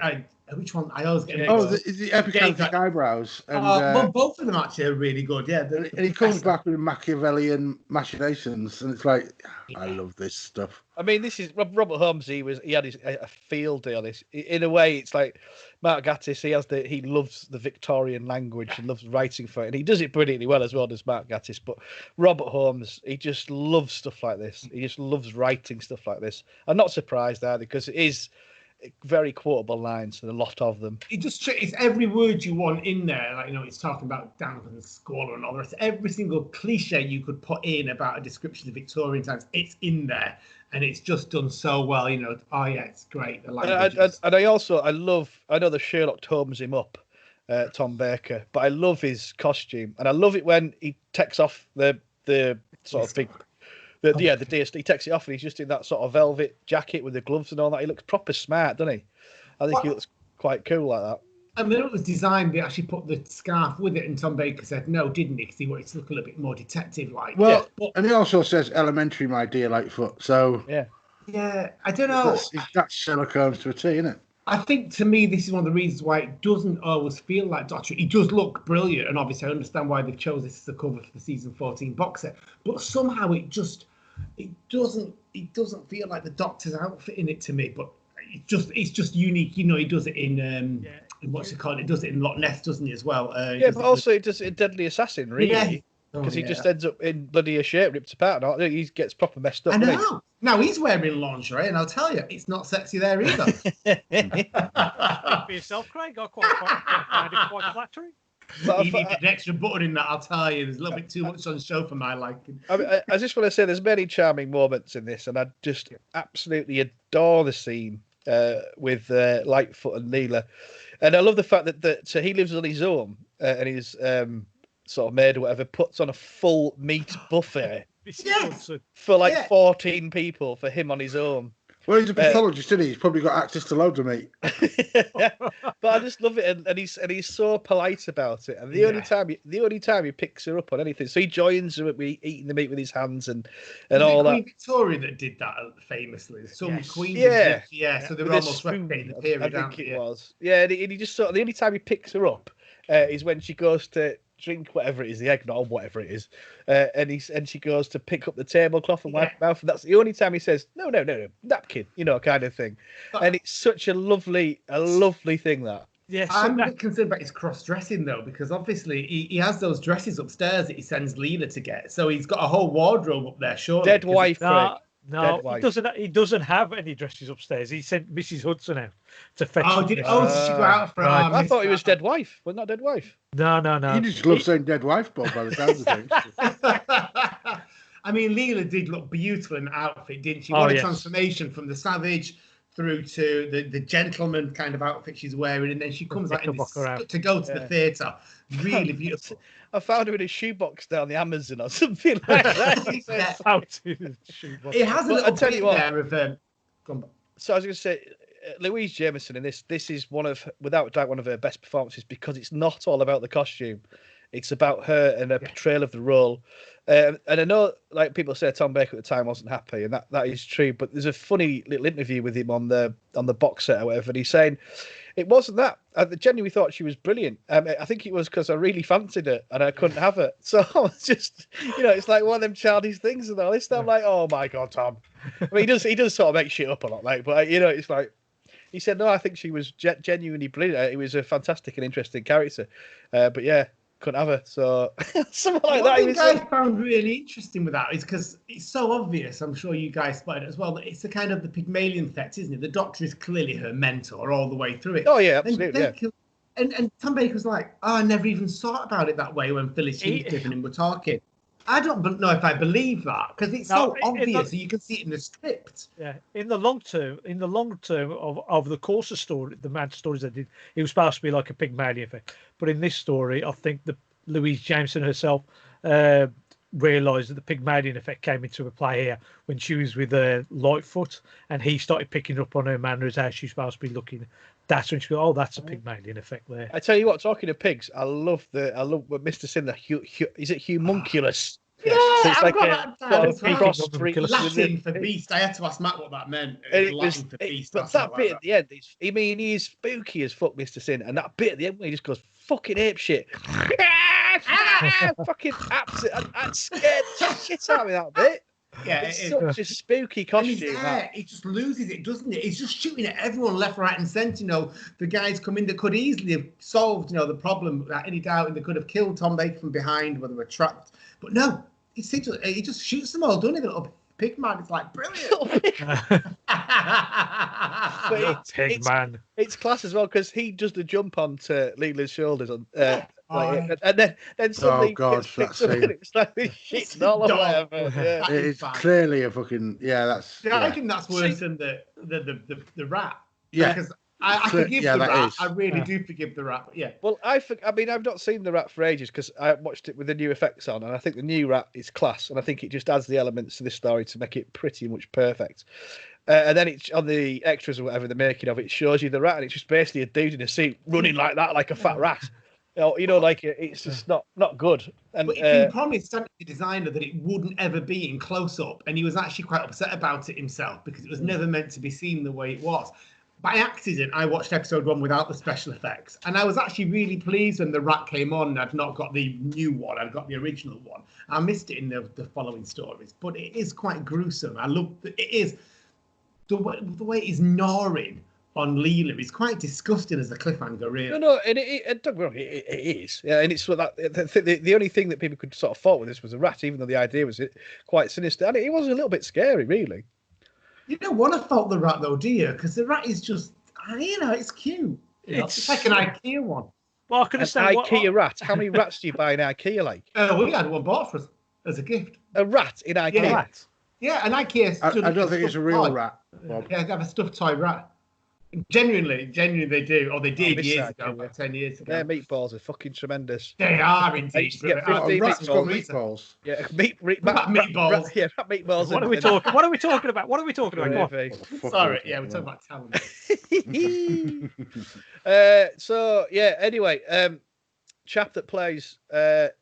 which one? I always get. The epicantic eyebrows. And, well, both of them actually are really good. Yeah, and he comes back with Machiavellian machinations, and it's like, I love this stuff. I mean, this is Robert Holmes. He had a field day on this. In a way, it's like Marc Gatiss. He loves the Victorian language and loves writing for it, and he does it brilliantly well as well as Marc Gatiss. But Robert Holmes, he just loves stuff like this. He just loves writing stuff like this. I'm not surprised either, because it is very quotable lines, and a lot of them. It's every word you want in there. Like, it's talking about damp and squalor and all the rest. Every single cliche you could put in about a description of Victorian times, it's in there, and it's just done so well. Oh yeah, it's great. The language. And I know the Sherlock Holmes him up, Tom Baker, but I love his costume, and I love it when he takes off the sort of big. The DS, he takes it off and he's just in that sort of velvet jacket with the gloves and all that. He looks proper smart, doesn't he? I think he looks quite cool like that. And when it was designed, they actually put the scarf with it, and Tom Baker said no, didn't he? Because he wanted to look a little bit more detective-like. Well, and he also says elementary, my dear Lightfoot. So yeah, I don't know. That's Sherlock Holmes to a T, isn't it? I think, to me, this is one of the reasons why it doesn't always feel like Doctor Who. He does look brilliant, and obviously I understand why they've chosen this as the cover for the season 14 box set. But somehow it doesn't feel like the Doctor's outfit in it to me. But it's just unique. He does it in what's it called? It does it in Loch Ness, doesn't he, as well? But also it does it in Deadly Assassin, really. Because he just ends up in bloody a shirt ripped apart. He gets proper messed up. I know. Now he's wearing lingerie, and I'll tell you, it's not sexy there either. For yourself, Craig, I find it quite flattering. You need an extra button in that, I'll tell you. There's a little bit too much on the show for my liking. I just want to say there's many charming moments in this, and I just absolutely adore the scene with Lightfoot and Leela. And I love the fact that so he lives on his own, and he's sort of maid or whatever puts on a full meat buffet for 14 people for him on his own. Well, he's a pathologist, isn't he? He's probably got access to loads of meat. But I just love it, and he's so polite about it. And the only time he picks her up on anything, so he joins her with eating the meat with his hands and all that. Queen Victoria that did that famously. Some queens, so they were almost replicating the period. I think it was. Yeah, and he just the only time he picks her up is when she goes to drink whatever it is, the eggnog, or whatever it is, and she goes to pick up the tablecloth and wipe her mouth, and that's the only time he says no, napkin, kind of thing. And it's such a lovely thing that. Yes, I'm a bit concerned about his cross-dressing though, because obviously he has those dresses upstairs that he sends Leela to get, so he's got a whole wardrobe up there. Surely, dead wife. No, he doesn't have any dresses upstairs. He sent Mrs. Hudson out to fetch. Did she go out for? Right. I thought he was dead wife. Well, not dead wife. No. You just love saying dead wife, Bob, by the sounds of things. I mean, Leela did look beautiful in the outfit, didn't she? What a transformation from the savage through to the gentleman kind of outfit she's wearing, and then she comes out to go to the theatre. Really beautiful. I found her in a shoebox down the Amazon or something like that. It has a little bit there of. So I was going to say, Louise Jameson in this is without doubt one of her best performances, because it's not all about the costume. It's about her and her portrayal of the role. And I know, like people say, Tom Baker at the time wasn't happy, and that is true. But there's a funny little interview with him on the box set or whatever, and he's saying it wasn't that. I genuinely thought she was brilliant. I think it was because I really fancied her and I couldn't have her. So I was just, it's like one of them childish things and all this. I'm like, oh my god, Tom. I mean, he does sort of make shit up a lot, like, but it's like. He said, no, I think she was genuinely brilliant. It was a fantastic and interesting character. But yeah, couldn't have her. So something like that. What I found really interesting with that is because it's so obvious, I'm sure you guys spotted it as well, that it's the kind of the Pygmalion effect, isn't it? The Doctor is clearly her mentor all the way through it. Oh, yeah, absolutely. And Tom Baker was like, I never even thought about it that way when Phyllis Heath and him were talking. I don't know if I believe that because it's so obvious. You can see it in the script. Yeah, in the long term of the course of story, the mad stories I did, it was supposed to be like a Pygmalion effect. But in this story, I think the Louise Jameson herself realised that the Pygmalion effect came into play here when she was with Lightfoot, and he started picking up on her manners, how she's supposed to be looking. That's when she goes, "Oh, that's a Pygmalion effect there." I tell you what, talking of pigs, I love what Mr. Sin, is it humunculus? Yeah, so it's I've like got that cross breed. Latin for beast. I had to ask Matt what that meant. Latin for beast. But that bit at the end, he's spooky as fuck, Mr. Sin, and that bit at the end where he just goes fucking ape shit. Fucking absolute. I scared shit out of me, that bit. Yeah, it's such a spooky costume. He just loses it, doesn't it? He's just shooting at everyone left, right, and centre. You know, the guys come in that could easily have solved, the problem without any doubt, and they could have killed Tom Baker from behind when they were trapped. But no, he just shoots them all, doesn't he? The little pig man. It's like brilliant. Pigman. It's class as well because he does the jump onto Leela's shoulders on. And then suddenly it's like this shit all or whatever. Yeah. It's clearly a fucking that's. I think that's worse than the rat. Yeah, because I forgive the rat. I really do forgive the rat. But yeah. Well, I've not seen the rat for ages because I watched it with the new effects on, and I think the new rat is class, and I think it just adds the elements to this story to make it pretty much perfect. And then it's on the extras or whatever, the making of it shows you the rat, and it's just basically a dude in a suit running like that, like a fat rat. Like it's just not good. And but he promised the designer that it wouldn't ever be in close up, and he was actually quite upset about it himself because it was never meant to be seen the way it was. By accident, I watched episode 1 without the special effects, and I was actually really pleased when the rat came on. And I'd not got the new one; I'd got the original one. I missed it in the following stories, but it is quite gruesome. I love it is the way it's gnawing on Leela is quite disgusting as a cliffhanger, really. No, and don't get me wrong, it is. Yeah, and it's that the only thing that people could sort of fault with this was a rat, even though the idea was quite sinister, and it was a little bit scary, really. You don't want to fault the rat though, do you? Because the rat is just, it's cute. It's like an IKEA one. Well, I could understand IKEA rat. How many rats do you buy in IKEA? Like, we had one bought for us as a gift. A rat in IKEA. Yeah, an IKEA. I don't think it's a real rat. Bob. Yeah, they have a stuffed toy rat. Genuinely they do. Or they did years ago, about 10 years ago. Their meatballs are fucking tremendous. They are indeed. Meatballs. Yeah, meatballs. Yeah, meatballs. What are we talking about? Sorry, we're talking about talent. Anyway, chap that plays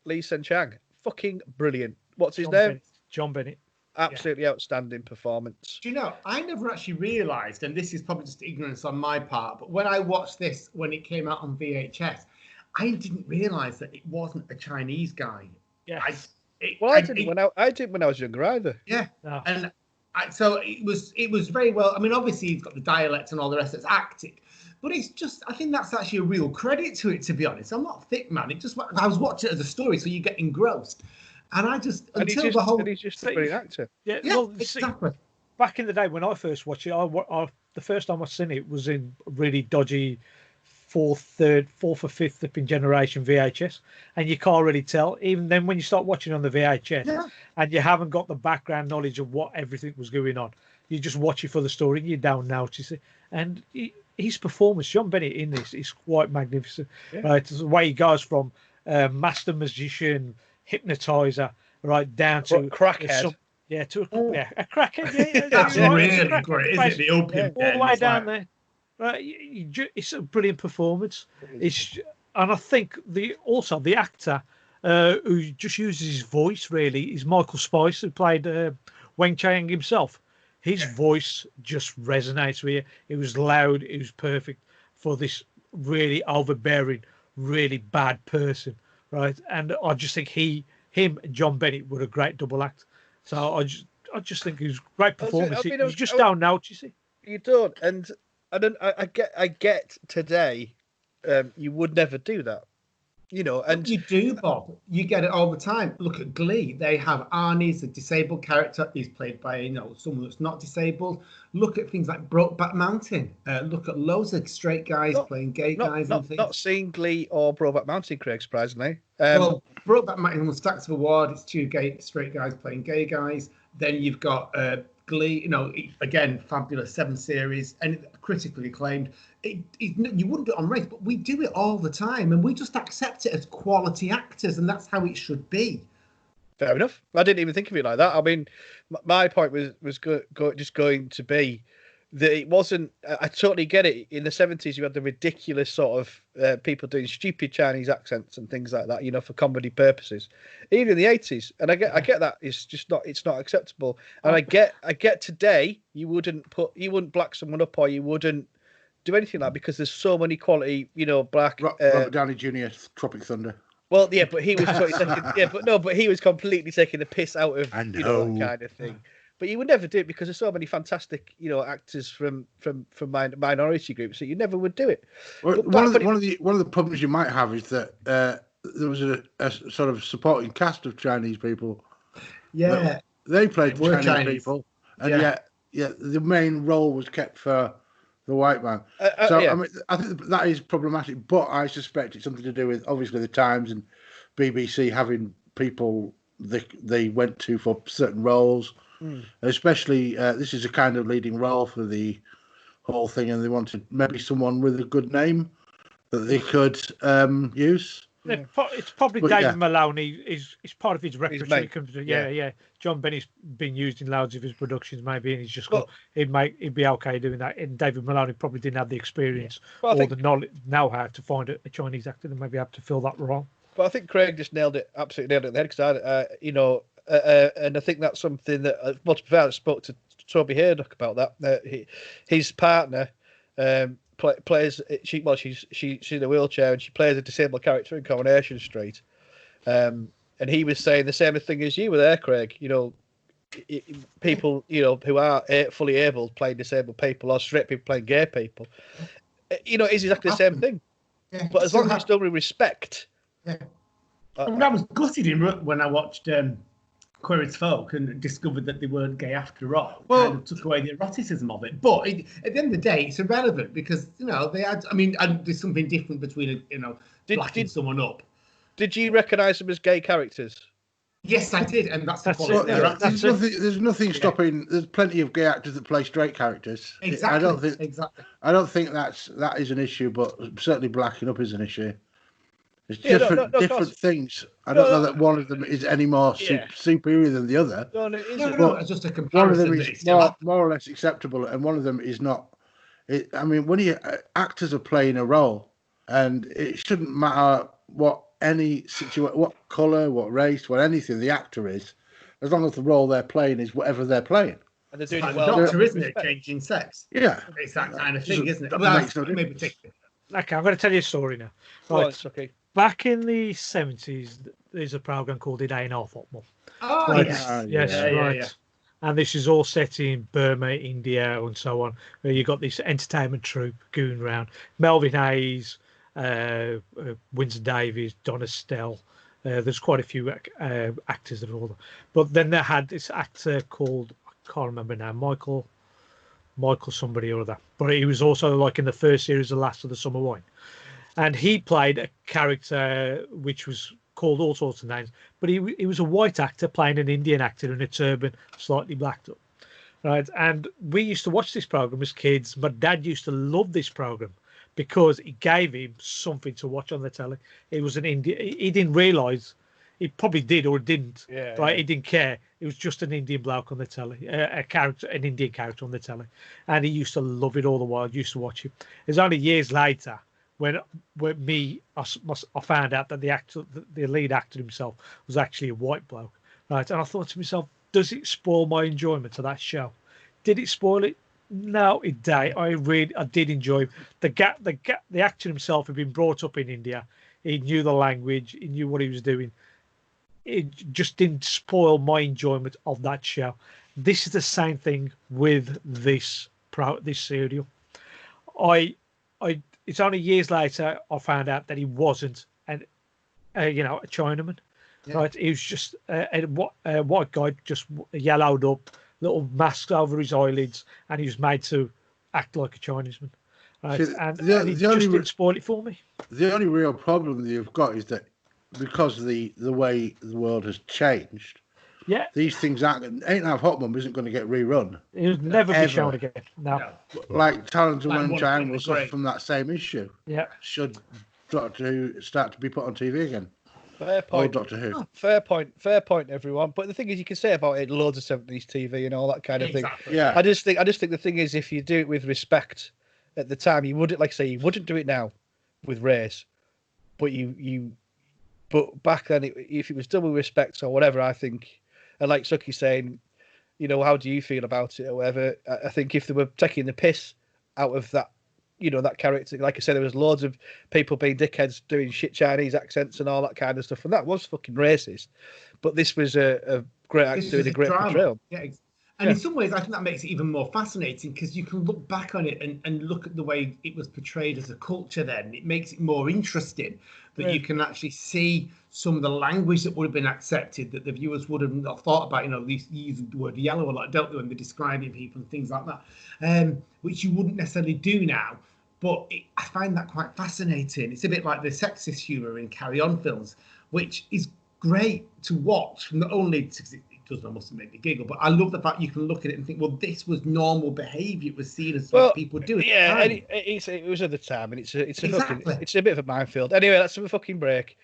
Lee Sen-Chang, fucking brilliant. What's his name? John Bennett. Absolutely outstanding performance. Do you know, I never actually realised, and this is probably just ignorance on my part, but when I watched this when it came out on VHS, I didn't realise that it wasn't a Chinese guy. Yeah. I didn't when I was younger either. Yeah. No. And so it was very well. I mean, obviously he's got the dialect and all the rest. It's acting, but it's just, I think that's actually a real credit to it. To be honest, I'm not a thick man. I was watching it as a story, so you get engrossed. And he's just a great actor. Yeah, well, exactly. Back in the day when I first watched it, the first time I seen it was in really dodgy fourth or fifth flipping generation VHS, and you can't really tell. Even then, when you start watching on the VHS, and you haven't got the background knowledge of what everything was going on, you just watch it for the story. And you don't notice it, and his performance, John Bennett in this, is quite magnificent. Yeah. Right, the way he goes from master magician, hypnotizer, right down to a crackhead. A crackhead. Yeah, that's really great, isn't it? The opium all the way down there. Right, it's a brilliant performance. And I think the actor who just uses his voice really is Michael Spice, who played Weng-Chiang himself. His voice just resonates with you. It was loud. It was perfect for this really overbearing, really bad person. Right, and I just think him and John Bennett were a great double act. So I just think it was great performance. You just don't know, you see. You don't, and I get today. You would never do that. And you do, Bob. You get it all the time. Look at Glee. They have Arnie's a disabled character. He's played by someone that's not disabled. Look at things like Brokeback Mountain. Look at loads of straight guys playing gay guys and things. Not seen Glee or Brokeback Mountain, Craig, surprisingly. Well, Brokeback Mountain on Stacks of Award. It's two straight guys playing gay guys. Then you've got Glee. Again, fabulous 7 series and critically acclaimed. You wouldn't do it on race, but we do it all the time, and we just accept it as quality actors, and that's how it should be. Fair enough. I didn't even think of it like that. I mean, my point was just going to be that it wasn't. I totally get it. In the 70s, you had the ridiculous sort of people doing stupid Chinese accents and things like that, for comedy purposes. Even in the 80s, and I get that it's just not. It's not acceptable. And I get today you wouldn't black someone up, or you wouldn't do anything like that, because there's so many quality, black. Robert Downey Jr. Tropic Thunder. Well, yeah, but he was but he was completely taking the piss out of that kind of thing. But you would never do it because there's so many fantastic, actors from minority groups that you never would do it. Well, one of the problems you might have is that there was a sort of supporting cast of Chinese people. Yeah, they played Chinese people, and yet the main role was kept for the white man. I mean, I think that is problematic, but I suspect it's something to do with obviously the Times and BBC having people they went to for certain roles. Especially this is a kind of leading role for the whole thing, and they wanted maybe someone with a good name that they could use. It's probably David Maloney is part of his repertoire. John Benni's been used in loads of his productions, maybe, and he's just he'd be okay doing that. And David Maloney probably didn't have the experience or the knowledge know-how to find a Chinese actor that maybe have to fill that role. But I think Craig just absolutely nailed it there, because and I think that's something that to be fair, I spoke to Toby Haydock about that. His partner plays. She's in a wheelchair, and she plays a disabled character in Coronation Street. And he was saying the same thing as you were there, Craig. People who are fully able playing disabled people, or straight people playing gay people. It's exactly the same thing. Yeah, but as long as it's done with respect. Yeah. I was gutted when I watched Queer as Folk and discovered that they weren't gay after all. Well, kind of took away the eroticism of it. But at the end of the day, it's irrelevant because they had. I mean, there's something different between blacking someone up. Did you recognise them as gay characters? Yes, I did, and that's the point. There's nothing stopping. There's plenty of gay actors that play straight characters. Exactly. I don't think that is an issue, but certainly blacking up is an issue. It's different things. I don't know that one of them is any more superior than the other. No, it's just a comparison. One of them is more or less acceptable, and one of them is not. When actors are playing a role, and it shouldn't matter what what colour, what race, what anything the actor is, as long as the role they're playing is whatever they're playing. And they're doing it well. Doctor, isn't it? Changing sex. Yeah, it's that kind of thing, isn't it? Maybe okay, I'm going to tell you a story now. Right. Okay. Back in the 70s, there's a program called It Ain't Our Fault, Mum. Oh, right. Yes, right. Yeah. And this is all set in Burma, India, and so on, where you got this entertainment troupe going around. Melvin Hayes, Winsor Davies, Donna Stell. There's quite a few actors that are all there. But then they had this actor called, I can't remember now, Michael somebody or other. But he was also like in the first series of Last of the Summer Wine. And he played a character which was called all sorts of names, but he was a white actor playing an Indian actor in a turban, slightly blacked up, right? And we used to watch this program as kids. My dad used to love this program because it gave him something to watch on the telly. It was an Indian. He didn't realise, he probably did or didn't, right? Yeah. He didn't care. It was just an Indian bloke on the telly, an Indian character on the telly, and he used to love it all the while. Used to watch it. It's only years later when I found out that the lead actor himself was actually a white bloke, right? And I thought to myself, does it spoil my enjoyment of that show? Did it spoil it? No, it did. I did enjoy the actor himself had been brought up in India. He knew the language. He knew what he was doing. It just didn't spoil my enjoyment of that show. This is the same thing with this serial. It's only years later I found out that he wasn't, and a Chinaman, right? He was just a white guy, just yellowed up, little masks over his eyelids, and he was made to act like a Chineseman. Right? See, and the it only just didn't spoil it for me. The only real problem that you've got is that because of the way the world has changed, Yeah, these things aren't. Ain't and a Half Hot Mum isn't going to get rerun. it will never be Ever. shown again. No. Like Talons of Like Weng-Chiang one will thing suffer great. from that same issue. Yeah. Should Doctor Who start to be put on TV again? Fair Old point. Doctor Who. Fair point, everyone. But the thing is, you can say about it loads of 70s TV and all that kind of thing. Yeah. I just think the thing is, if you do it with respect at the time, you wouldn't, like say, you wouldn't do it now with race, but but back then, if it was done with respect or whatever, I think, and like Suki's saying, how do you feel about it or whatever? I think if they were taking the piss out of that, that character, like I said, there was loads of people being dickheads doing shit Chinese accents and all that kind of stuff, and that was fucking racist. But this was a great actor doing a great portrayal. Yeah. And in some ways, I think that makes it even more fascinating because you can look back on it and look at the way it was portrayed as a culture then. It makes it more interesting that you can actually see some of the language that would have been accepted that the viewers would have not thought about, these use the word yellow a lot, don't they, when they're describing people and things like that, which you wouldn't necessarily do now. But I find that quite fascinating. It's a bit like the sexist humour in Carry On films, which is great to watch, not only because it does almost make me giggle, but I love the fact you can look at it and think, well, this was normal behaviour. It was seen as what people do. Yeah, and it was at the time, and it's a Exactly. it's a bit of a minefield. Anyway, let's have a fucking break.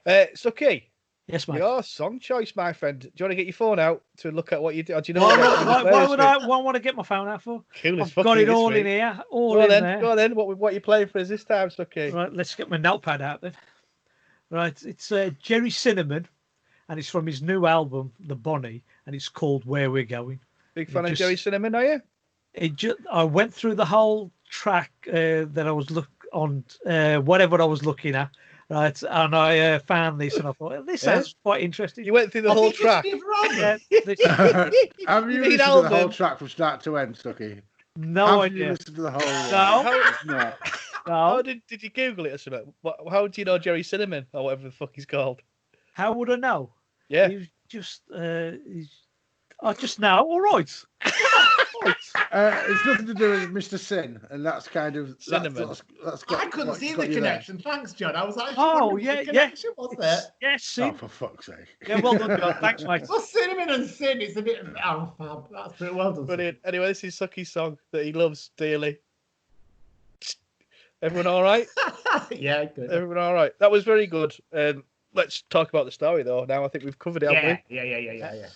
Suki, Yes, mate. your song choice, my friend. Do you want to get your phone out to look at what you do? Or do you know Why would I want to get my phone out for? Cool as I've fuck got it this all week. in here. There. Go on then. What you playing for us this time, Suki? Right, let's get my notepad out then. Right, it's Jerry Cinnamon, and it's from his new album, The Bonnie, and it's called Where We're Going. Big fan of Jerry Cinnamon, are you? I went through the whole track that I was whatever I was looking at, right, and I found this, and I thought this sounds quite interesting. You went through the whole track. Have you listened to the whole track from start to end, Suki? No Have you idea. listened to the whole No. No. How did you Google it or something? How do you know Jerry Cinnamon or whatever the fuck he's called? How would I know? Yeah. He was just I just know. All right. It's nothing to do with Mr. Sin, and that's kind of Cinnamon. That's got, I couldn't see the connection. Thanks, John. I was like, yeah. connection was there. Yes, Oh, Sin. for fuck's sake! Yeah, well done, John. Thanks, mate. Well, cinnamon and sin, it's a bit of fab. That's pretty well done. Brilliant. Anyway, this is Suki's song that he loves dearly. Everyone all right? Yeah, good. Everyone all right? That was very good. Let's talk about the story, though. Now I think we've covered it, haven't we? Yeah.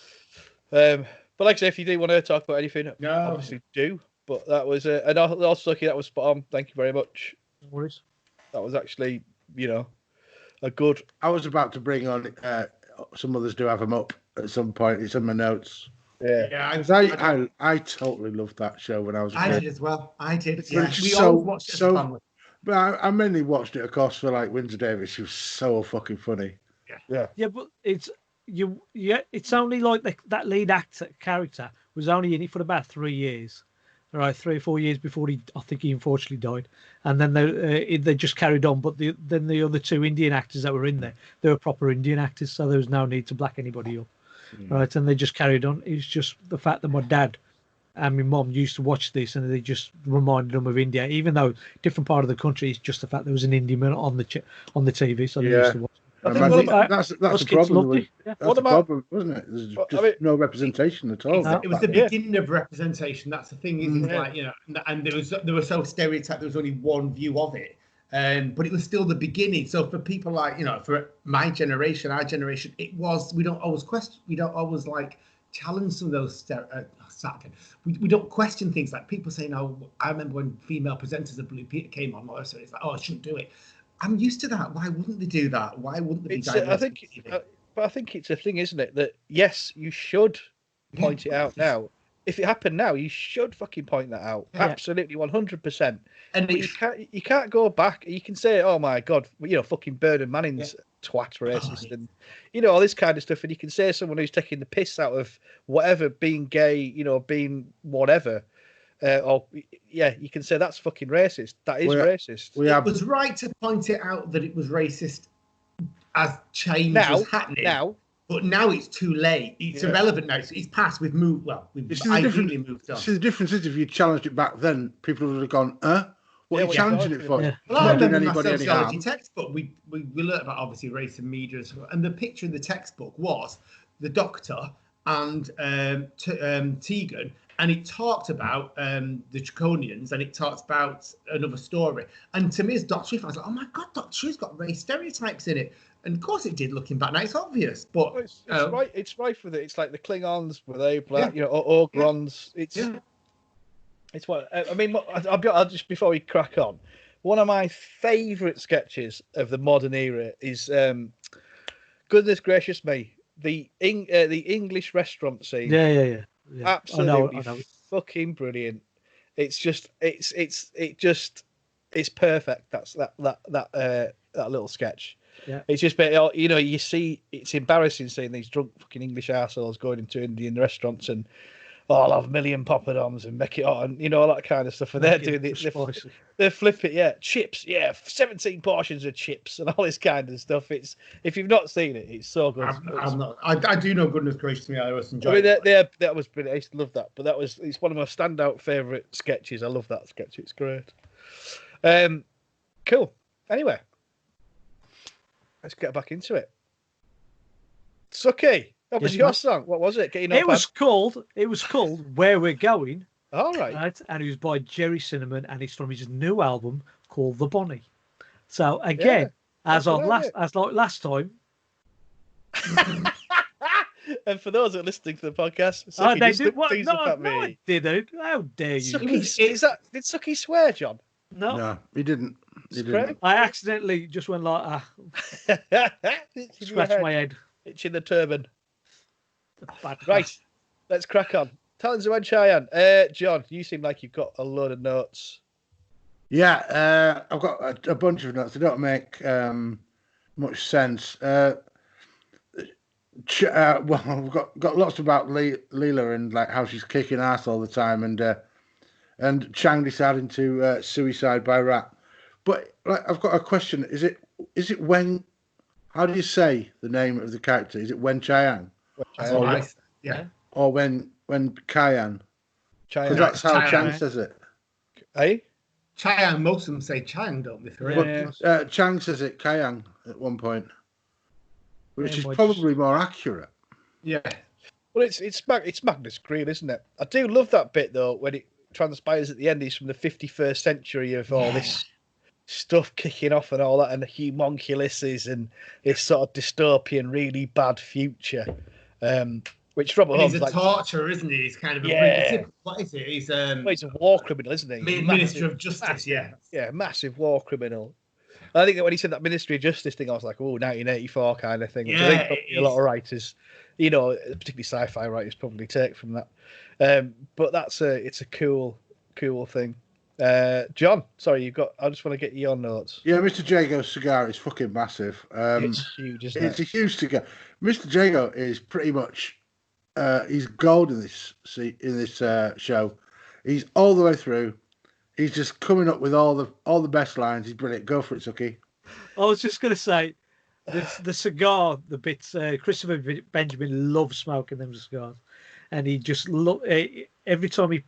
But like I say, if you do want to talk about anything, No. obviously do. But that was and also Suki, that was spot on. Thank you very much. No worries. That was actually, a good. I was about to bring on some others do have them up at some point. It's in my notes. Yeah. I totally loved that show when I was a kid. I did as well. I did. It's Yeah. been We so- all watched it as a so- family. But I mainly watched it, of course, for like Windsor Davis. She was so fucking funny. Yeah, but it's only like that lead actor character was only in it for about 3 years, right? 3 or 4 years before I think he unfortunately died, and then they just carried on. But then the other two Indian actors that were in there, they were proper Indian actors, so there was no need to black anybody up, right? And they just carried on. It's just the fact that my dad and my mum used to watch this, and they just reminded them of India, even though different part of the country. It's just the fact there was an Indian man on the TV, so they used to watch. That's the problem. That's the problem, wasn't it? There's just no representation at all. It was the beginning of representation. That's the thing, is like, and there was so stereotyped. There was only one view of it, but it was still the beginning. So for people like for my generation, our generation, it was we don't always like challenge some of those. We don't question things like people saying, "Oh, I remember when female presenters of Blue Peter came on." So it's like, "Oh, I shouldn't do it." I'm used to that. Why wouldn't they do that? Why wouldn't they be diverse? But I think it's a thing, isn't it? That yes, you should point it out now. If it happened now, you should fucking point that out. Yeah. Absolutely, 100%. And you can't go back. You can say, "Oh my God, fucking Bernard Manning's twat racist," and all this kind of stuff. And you can say someone who's taking the piss out of whatever, being gay, being whatever. You can say that's fucking racist. That is racist. It was right to point it out that it was racist as change was happening. But now it's too late. It's irrelevant now. It's past. We've moved. Well, we've ideally moved on. See, the difference is if you challenged it back then, people would have gone, what are you challenging it for? Well, I remember my sociology textbook. We learned about obviously race and media, and the picture in the textbook was the Doctor and Tegan, and it talked about the Draconians, and it talks about another story. And to me, as Doctor Who, I was like, oh my god, Doctor Who's got race stereotypes in it. And of course it did. Looking back now, it's obvious, but it's right. It's right with it. It's like the Klingons were they black, or Ogrons. It's what I mean. I'll just before we crack on. One of my favourite sketches of the modern era is, goodness gracious me, the English restaurant scene. Yeah. Absolutely I know. Fucking brilliant. It's perfect. That's that little sketch. Yeah. It's just, you see, it's embarrassing seeing these drunk fucking English arseholes going into Indian restaurants and, I'll have a million poppadoms and make it on, all that kind of stuff. And they're doing it, they flip it, chips, 17 portions of chips and all this kind of stuff. It's, if you've not seen it, it's so good. I do know, goodness gracious me, I always enjoy it. That was brilliant. I used to love that, but it's one of my standout favourite sketches. I love that sketch. It's great. Cool. Anyway. Let's get back into it. Suky, what was your song? What was it? It was called Where We're Going. All right. And it was by Jerry Cinnamon, and it's from his new album called The Bonnie. So again, as like last time. And for those that are listening to the podcast, I didn't. How dare you? Did Suky swear, John? No, he didn't. I accidentally just went like, scratched my head. Itching the turban. Right, let's crack on. Talons of Weng-Chiang. John, you seem like you've got a load of notes. Yeah, I've got a bunch of notes. They don't make much sense. Well, we've got lots about Leela and like how she's kicking ass all the time, and Chang deciding to suicide by rat. But like, I've got a question. Is it Weng? How do you say the name of the character? Is it Weng-Chiang? Or Weng-Chiang? Because that's how Chang says it. Hey? Chiang, most of them say Chang, don't they? But Chang says it Chiang at one point, which is probably more accurate. Yeah. Well, it's Magnus Green, isn't it? I do love that bit though when it transpires at the end. He's from the 51st century of all this stuff kicking off and all that, and the homunculuses and this sort of dystopian, really bad future. Which Robert Holmes he's a torturer, isn't he? He's kind of what is it? He's a war criminal, isn't he? Minister of Justice, massive war criminal. I think that when he said that Ministry of Justice thing, I was like, 1984 kind of thing. Yeah, I think a lot of writers, particularly sci-fi writers, probably take from that. But it's a cool thing. John, sorry, I just want to get your notes. Yeah, Mr. Jago's cigar is fucking massive. It's huge, isn't it? It's a huge cigar. Mr. Jago is pretty much he's gold in this show. He's all the way through. He's just coming up with all the best lines. He's brilliant. Go for it, Suky. I was just going to say, the cigar, the bits. Christopher Benjamin loves smoking them cigars, and he just every time he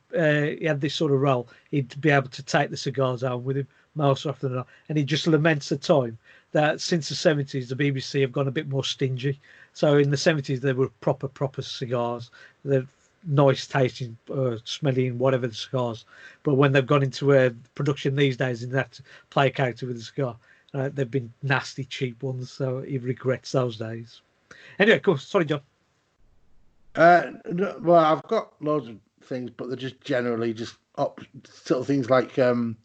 had this sort of role, he'd be able to take the cigars out with him most often than not. And he just laments the time that since the 70s, the BBC have gone a bit more stingy. So in the 70s, there were proper cigars. They're nice tasting, smelling, whatever the cigars. But when they've gone into production these days and they have to play a character with a cigar, they've been nasty, cheap ones. So he regrets those days. Anyway, cool. Sorry, John. Well, I've got loads of things, but they're just generally just sort of things like, it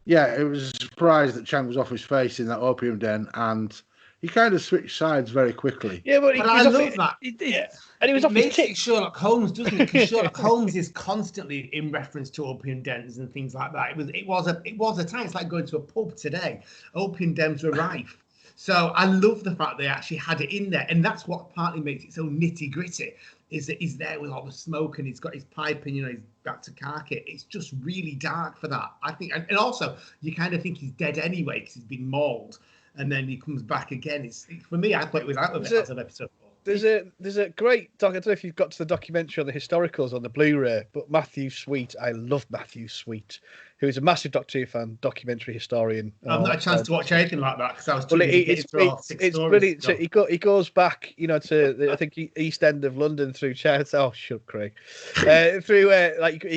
was a surprise that Chang was off his face in that opium den, and he kind of switched sides very quickly. Yeah, but I love that. And he was off his tick. Sherlock Holmes, doesn't it? Because Sherlock Holmes is constantly in reference to opium dens and things like that. It was a time. It's like going to a pub today. Opium dens were rife. So I love the fact they actually had it in there, and that's what partly makes it so nitty gritty. Is that he's there with all the smoke and he's got his pipe and he's back to cark it. It's just really dark for that, I think. And also, you kind of think he's dead anyway because he's been mauled. and then he comes back again. For me, I thought it was out of it as an episode 4. There's a great doc. I don't know if you've got to the documentary on the historicals on the Blu-ray, but Matthew Sweet, I love Matthew Sweet, who is a massive Doctor Who fan, documentary historian. I've not had a chance to watch anything like that because I was too Well, busy getting through all 6 it's stories. brilliant. So he goes back, you know, to I think East End of London through Chinatown. Oh, shut Craig. Through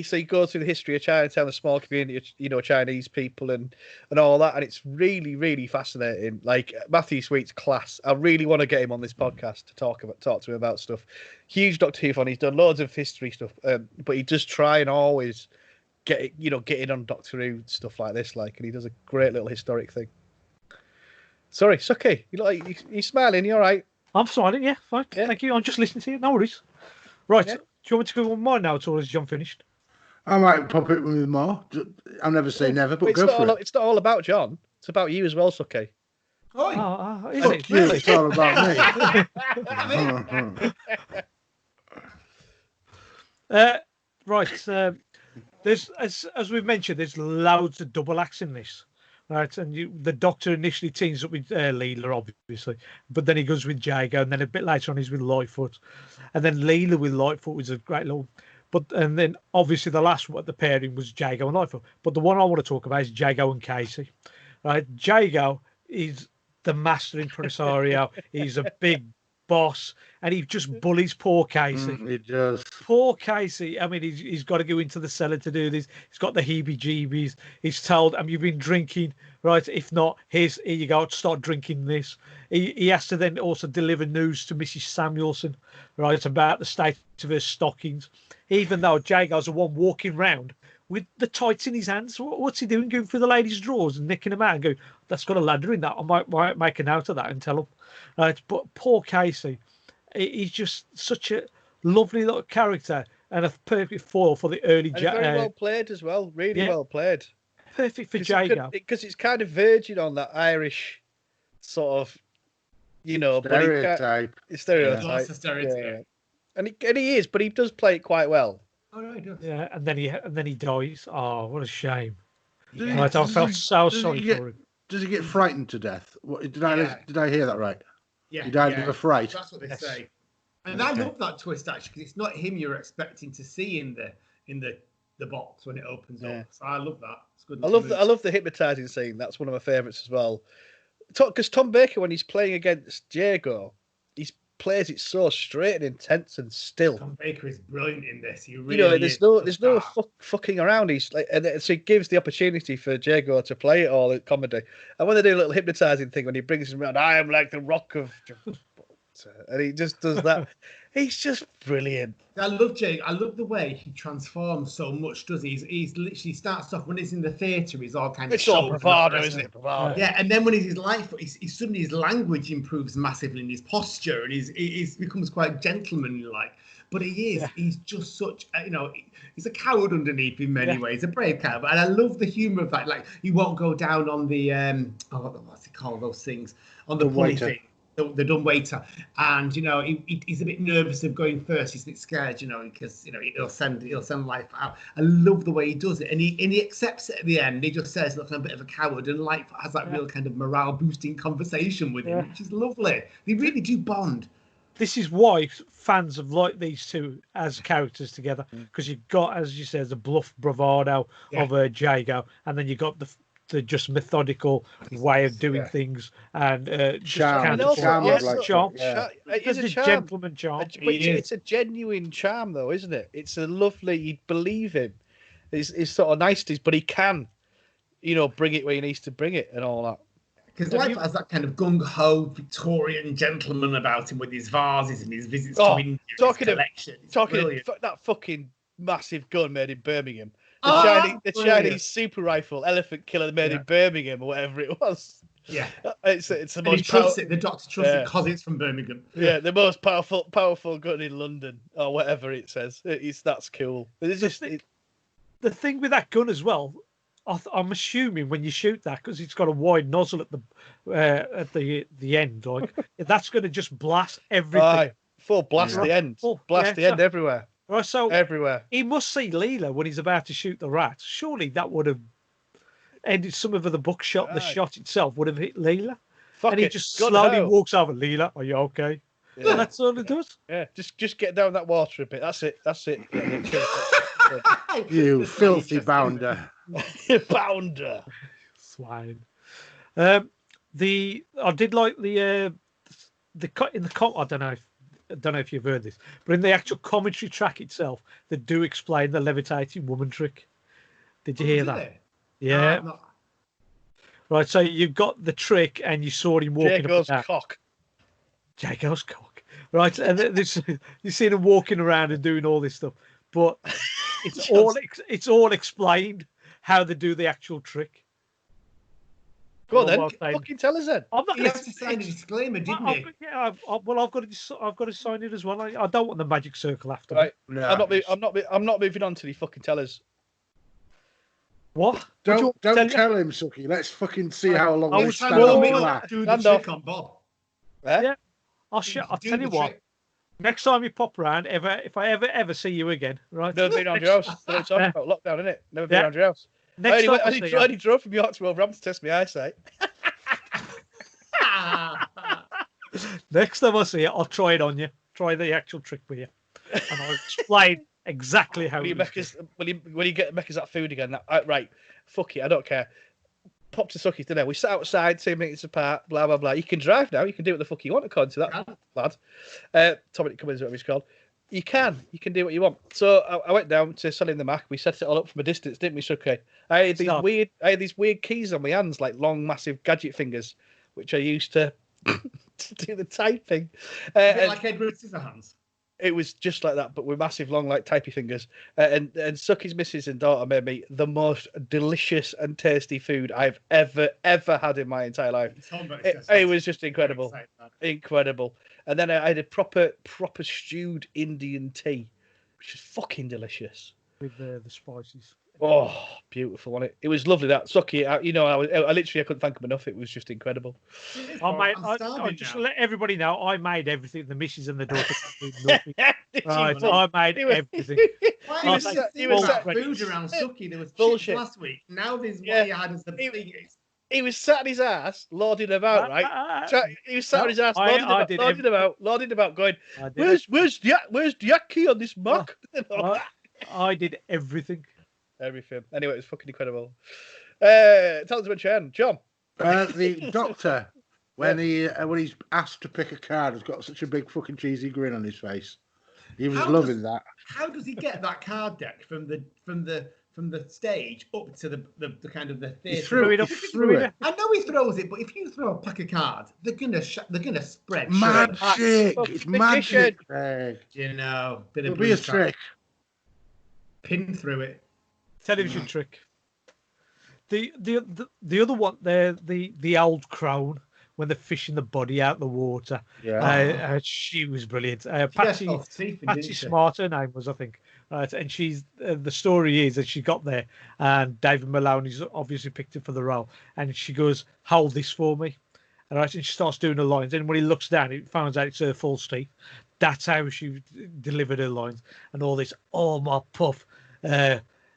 so he goes through the history of Chinatown, the small community of, you know, Chinese people and all that, and it's really, really fascinating. Like Matthew Sweet's class. I really want to get him on this podcast to talk to him about stuff. Huge Doctor Who fan. He's done loads of history stuff, but he does try and always get in on Doctor Who stuff like this, and he does a great little historic thing. Sorry, Suky, you smiling? You all right? I'm smiling, yeah, fine. Yeah. Thank you. I'm just listening to you. No worries. Right, do you want me to go on mine now, or has John finished? I might pop it with more. I'll never say never, but go for it. It's not all about John. It's about you as well, Suky. Fuck you, it's all about me. Right, there's as we've mentioned, there's loads of double acts in this, right? And the Doctor initially teams up with Leela, obviously, but then he goes with Jago, and then a bit later on he's with Lightfoot, and then Leela with Lightfoot was a great little. And then obviously the last one, the pairing was Jago and Lightfoot. But the one I want to talk about is Jago and Casey, right? Jago is the master impresario. He's a big boss, and he just bullies poor Casey. He does. Poor Casey. I mean, he's got to go into the cellar to do this. He's got the heebie-jeebies. He's told, you've been drinking, right? If not, here you go, start drinking this. He has to then also deliver news to Mrs. Samuelson, right, about the state of her stockings, even though Jago's the one walking round with the tights in his hands. What's he doing? Going through the ladies' drawers and nicking them out and going, that's got a ladder in that. I might make a note of that and tell him. Right, but poor Casey, he's just such a lovely little character and a perfect foil for the early Jago. Very well played as well. Really well played. Perfect for Jago. Because it's kind of verging on that Irish sort of, stereotype. Stereotype. Yeah. And he is, but he does play it quite well. Oh no, he does. Yeah, and then he dies. Oh, what a shame! Yeah. Right, I felt so sorry for him. Does he get frightened to death? Did I hear that right? Yeah, he died of a fright. That's what they say. And I love that twist actually, because it's not him you're expecting to see in the box when it opens up. So I love that. It's good. I love the hypnotising scene. That's one of my favourites as well. Because Tom Baker, when he's playing against Jago, he plays it so straight and intense and still. Tom Baker is brilliant in this. He really there's no fucking around. He's so he gives the opportunity for Jago to play it all at comedy. And when they do a little hypnotising thing, when he brings him around, I am like the Rock of, and he just does that. He's just brilliant. I love Jake. I love the way he transforms so much. Does he? He's literally starts off when he's in the theatre. He's all kind of. It's all bravado, isn't it? Bravado. Yeah, and then when he's his life, suddenly his language improves massively, and his posture, and he becomes quite gentlemanly like. But he is. Yeah. He's just such. He's a coward underneath in many ways. A brave coward, and I love the humour of that. Like he won't go down on the what's it called? Those things on the pulley thing. The dumb waiter, and he's a bit nervous of going first. He's a bit scared, because he'll send life out. I love the way he does it, and he accepts it at the end. He just says, "Look, I'm a bit of a coward," and life has that real kind of morale boosting conversation with him, which is lovely. They really do bond. This is why fans have liked these two as characters together, because you've got, as you said, the bluff bravado of Jago, and then you got the just methodical way of doing things and charm. It's a gentleman charm. It's a genuine charm, though, isn't it? It's a lovely. You believe him. His sort of niceties, but he can, bring it where he needs to bring it and all that. Because life has that kind of gung-ho Victorian gentleman about him with his vases and his visits to India, his collection. That fucking massive gun made in Birmingham. The Chinese super rifle elephant killer made in Birmingham or whatever it was. Yeah, it's the most. The doctor trusts it because it's from Birmingham. Yeah, the most powerful gun in London or whatever it says. That's cool. It's just the thing with that gun as well. I'm assuming when you shoot that, because it's got a wide nozzle at the end, like that's going to just blast everything. Full blast the end. Blast the end everywhere. Right, so everywhere. He must see Leela when he's about to shoot the rat. Surely that would have ended some of the buckshot. The shot itself would have hit Leela. Fuck and he it, just go slowly home. walks over. Leela, are you okay? Yeah. And that's all it does. Yeah, just get down that water a bit. That's it. You filthy bounder. Bounder. Swine. I did like the cut in the I don't know if you've heard this, but in the actual commentary track itself, they do explain the levitating woman trick. Did you hear that? Yeah. Right. So you've got the trick, and you saw him walking up and down. cock. Jago's cock. Right, and you see him walking around and doing all this stuff, but it's all explained how they do the actual trick. Go on then, fucking tell us then. I'm not You have to sign a disclaimer, didn't you? Yeah, I've got to sign it as well. I don't want the magic circle after. Right, No. I'm not moving on till you fucking tell us. What? Don't tell him, Suki. Let's fucking see how long I we was stand told- on that. Do the trick on Bob. Yeah. I'll tell you what. Next time you pop around, if I ever see you again, right? Never been around your house. That's what I'm talking about. Lockdown, innit? Never been Yeah. around your house. Next time I only drove from York to Wolverhampton to test my eyesight. Next time I see you, I'll try it on you. Try the actual trick with you, and I'll explain exactly how. When you make us that food again, right? Fuck it, I don't care. Pop to Sucky's dinner. We sat outside 2 minutes apart. Blah blah blah. You can drive now. You can do what the fuck you want according to that lad. Tommy Cummins, whatever he's called. You can do what you want. So I went down to selling the Mac. We set it all up from a distance, didn't we, Suki? I had these weird keys on my hands, like long, massive gadget fingers, which I used to do the typing. Like Edward Scissorhands. It was just like that, but with massive, long, like typey fingers. And Sucky's missus and daughter made me the most delicious and tasty food I've ever had in my entire life. It was just incredible, incredible. And then I had a proper stewed Indian tea, which is fucking delicious with the spices. Oh, beautiful, wasn't it? It was lovely. That Sucky, I literally couldn't thank him enough. It was just incredible. I just let everybody know I made everything. The missus and the daughter did nothing. Right, I made everything. Why was that food around Sucky? There was bullshit last week. Now there's what he had as the biggest. He was sat on his ass, lording about, right? He was sat on his ass, lording about, going, "Where's the key on this Mac?" I did everything. Everything. Anyway, it was fucking incredible. Talons of Weng-Chiang, John. The doctor, when he's asked to pick a card, has got such a big fucking cheesy grin on his face. He was loving that. How does he get that card deck from the stage up to the kind of the theatre? He threw it. I know he throws it, but if you throw a pack of cards, they're gonna spread. Magic! It's magic. You know, it'll be a trick. Pin through it. Television trick. The other one there, the old crone when they're fishing the body out of the water. Yeah, she was brilliant. Patsy Smart, her name was, I think. And she's the story is that she got there, and David Maloney's obviously picked her for the role, and she goes, "Hold this for me," and she starts doing her lines. And when he looks down, he finds out it's her false teeth. That's how she delivered her lines and all this. Oh, my puff.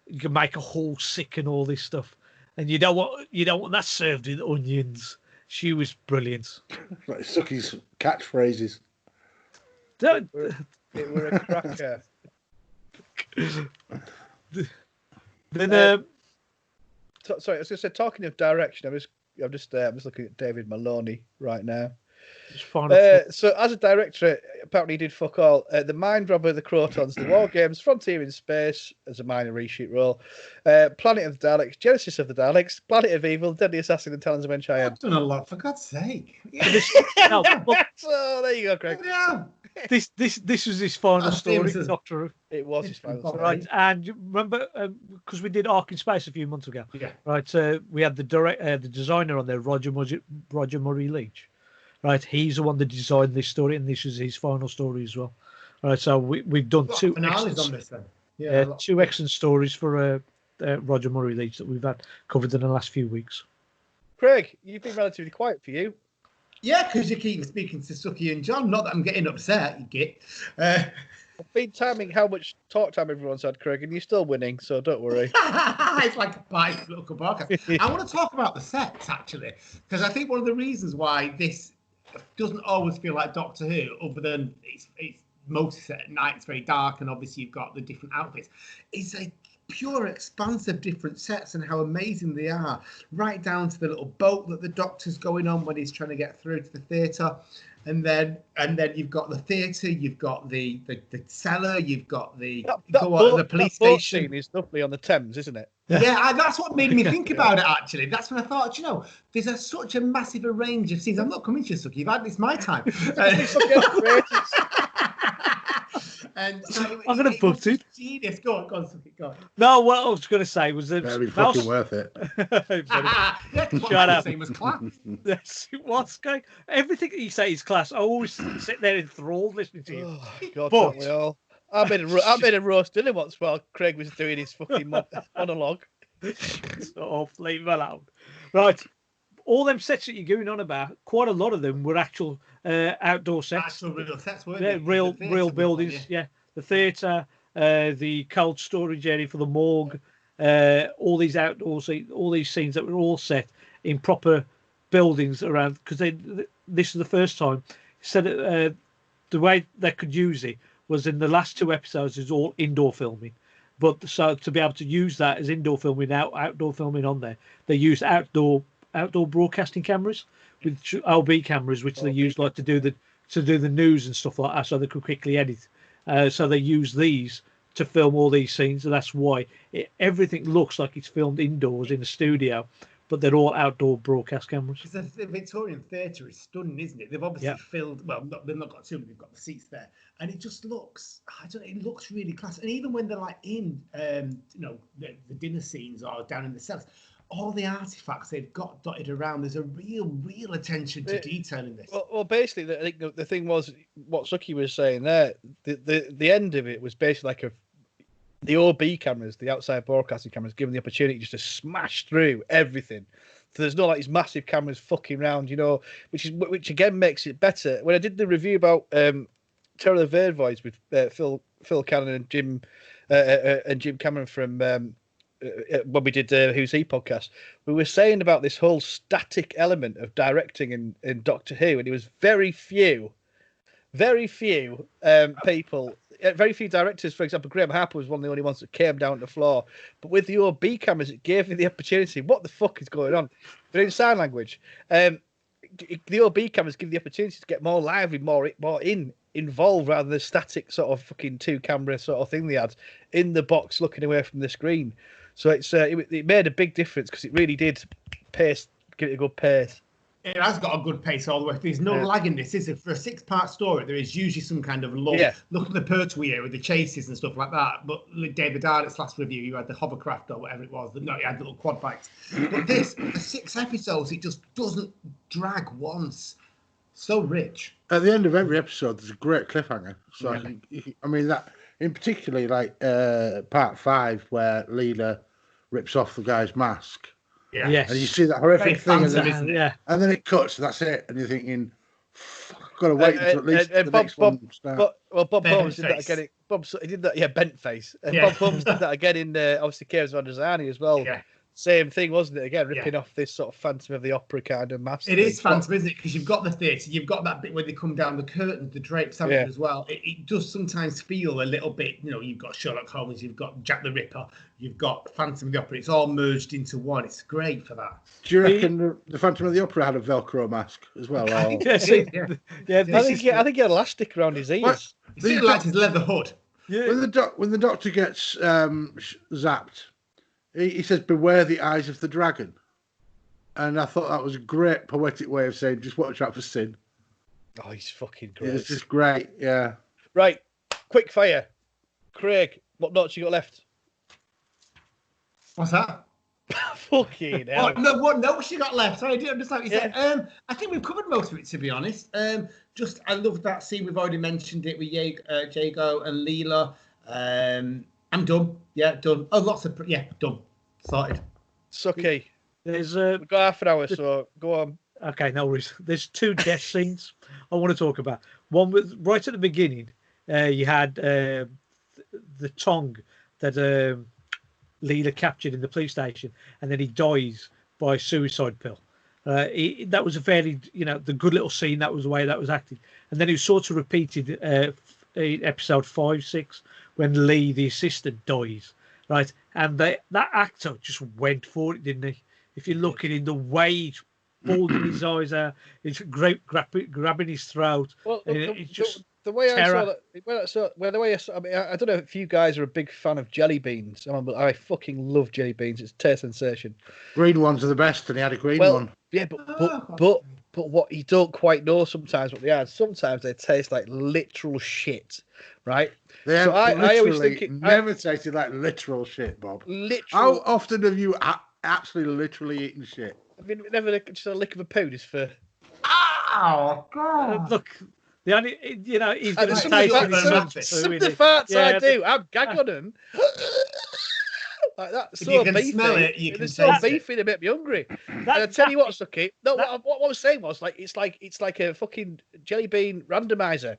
You can make a horse sick and all this stuff, and you don't want that served with onions. She was brilliant. Like Sucky's catchphrases. It were a cracker. Then sorry, I was going to say, talking of direction, I'm just looking at David Maloney right now. So as a director, apparently he did fuck all. The Mind Robber, The Crotons, The War Games, Frontier in Space as a minor reshoot role, Planet of the Daleks, Genesis of the Daleks, Planet of Evil, Deadly Assassin, and Talons of Weng-Chiang. I've done a lot, for God's sake. So there you go, Craig. Yeah. This was his final story, Doctor Who. It was his final story. Right, and you remember, because we did Ark in Space a few months ago. Yeah. Right, we had the designer on there, Roger Murray Leach. Right, he's the one that designed this story, and this is his final story as well. Right, so we've done two finales on this then. Yeah, two excellent stories for Roger Murray Leach that we've had covered in the last few weeks. Craig, you've been relatively quiet for you. Yeah, because you keep speaking to Suky and John. Not that I'm getting upset, you git. I've been timing how much talk time everyone's had, Craig, and you're still winning, so don't worry. It's like a bike local podcast. I want to talk about the sets actually, because I think one of the reasons why this doesn't always feel like Doctor Who, other than it's mostly set at night, it's very dark, and obviously you've got the different outfits. It's a pure expanse of different sets and how amazing they are, right down to the little boat that the Doctor's going on when he's trying to get through to the theatre. And then you've got the theatre, you've got the cellar, you've got the the police station. Scene is lovely on the Thames, isn't it? Yeah, that's what made me think about it. Actually, that's when I thought, there's such a massive range of scenes. I'm not coming to you, Suky. You've had this my time. And I'm going to put it. Genius. Go on, Suky, go on. No, what I was going to say was that that'd be fucking worth it. Shut up. Same as class. Yes, it was. Everything you say is class. I always sit there enthralled listening to you. Oh, God, don't we all? I made a roast dinner once while Craig was doing his fucking monologue. So leave him alone. Right. All them sets that you're going on about, quite a lot of them were actual outdoor sets. Actual real sets, weren't they? Real buildings, yeah. The theatre, the cold storage area for the morgue, all these outdoors, all these scenes that were all set in proper buildings around, because this is the first time. Said the way they could use it was in the last 2 episodes is all indoor filming. But so to be able to use that as indoor filming, outdoor filming on there, they used outdoor broadcasting cameras with LB cameras, which they use like to do the news and stuff like that, so they could quickly edit. So they use these to film all these scenes, and that's why everything looks like it's filmed indoors in a studio, but they're all outdoor broadcast cameras. Because the Victorian Theatre is stunning, isn't it? They've obviously filled. Well, they've not got 2, but they've got the seats there, and it just looks. It looks really class. And even when they're like in, the dinner scenes or down in the cells, all the artifacts they've got dotted around. There's a real attention to detail in this. Well, basically, I think the thing was what Suky was saying there. The end of it was basically like the OB cameras, the outside broadcasting cameras, given the opportunity just to smash through everything. So there's no like these massive cameras fucking around, which again makes it better. When I did the review about Terror of the Third Voice with Phil Cannon and Jim Cameron from. When we did Who's He podcast, we were saying about this whole static element of directing in Doctor Who, and it was very few people, very few directors. For example, Graham Harper was one of the only ones that came down to the floor. But with the OB cameras, it gave me the opportunity. What the fuck is going on? They're in sign language. The OB cameras give the opportunity to get more lively, more involved, rather than the static sort of fucking 2-camera sort of thing they had in the box looking away from the screen. So it made a big difference because it really did give it a good pace. It has got a good pace all the way. There's no lag in this, is it? For a 6-part story, there is usually some kind of lull. Yeah. Look at the Pertwee with the chases and stuff like that. But David Arnott's last review, you had the hovercraft or whatever it was. No, you had the little quad bikes. But this, the 6 episodes, it just doesn't drag once. So rich. At the end of every episode, there's a great cliffhanger. So I mean that. In particularly, like part 5, where Leela rips off the guy's mask. Yeah. Yes. And you see that horrific thing, and then it cuts. That's it. And you're thinking, I've got to wait until at least the next one starts. Bob Holmes did that again. He did that. Yeah, bent face. And Bob Holmes did that again in obviously Caves of Androzani as well. Yeah. Same thing, wasn't it? Again, ripping off this sort of Phantom of the Opera kind of mask. It is Phantom, isn't it? Because you've got the theatre, you've got that bit where they come down the curtains, the drapes, as well. It does sometimes feel a little bit, you've got Sherlock Holmes, you've got Jack the Ripper, you've got Phantom of the Opera. It's all merged into one. It's great for that. Do you reckon the Phantom of the Opera had a Velcro mask as well? I think he had elastic around his ears. It seemed like his leather hood. Yeah. When the Doctor gets zapped, he says, "Beware the eyes of the dragon," and I thought that was a great poetic way of saying, "Just watch out for sin." Oh, he's fucking great. It's just great, yeah. Right, quick fire, Craig. What notes you got left? What's that? Fucking hell. Oh, no, what notes you got left? Sorry, I'm just like you said. I think we've covered most of it, to be honest. I love that scene. We've already mentioned it with Jago and Leela. I'm done. Yeah, done. Oh, done. Sorted. It's okay. We've got half an hour, so go on. Okay, no worries. There's 2 guest scenes I want to talk about. One was right at the beginning you had the tongue that Leela captured in the police station, and then he dies by suicide pill. That was a fairly, the good little scene. That was the way that was acted. And then it was sort of repeated in episode 5, 6, when Lee, the assistant, dies, right? And that actor just went for it, didn't he? If you look at him, the way he's bulging his eyes out, it's grabbing his throat. Well, it's just the way terror. I saw that, I mean, I don't know if you guys are a big fan of jelly beans. But I fucking love jelly beans. It's a taste sensation. Green ones are the best, and he had a green one. Yeah, but what you don't quite know sometimes what they are. Sometimes they taste like literal shit, right? They so I always think never tasted like literal shit, Bob. How often have you actually literally eaten shit? I mean, never just a lick of a poo just for. Oh God! Look. The only, he's going to some taste of the farts I do. I'm gag on them. Like that. So you can beefy. Smell it. You can so beefy. They make me hungry. And I tell you what, Suky. No, what I was saying was it's like a fucking jelly bean randomizer.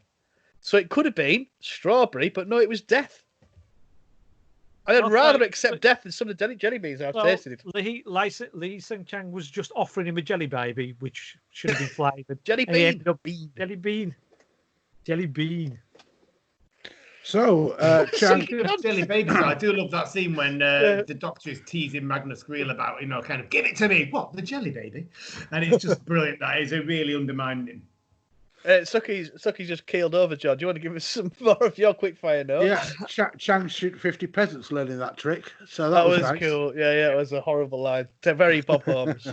So it could have been strawberry, but no, it was death. I'd rather accept death than some of the jelly beans I've tasted. Lee Weng-Chiang was just offering him a jelly baby, which should have been flavoured. Jelly bean. He ended up being jelly bean. So, jelly baby. I do love that scene when the Doctor is teasing Magnus Greel about, kind of give it to me. What, the jelly baby? And it's just brilliant. That is really undermining him. Suky's just keeled over, John. Do you want to give us some more of your quickfire notes? Yeah, Chang shoot 50 peasants learning that trick. So that was nice. Cool. Yeah, it was a horrible line. Very Bob Holmes.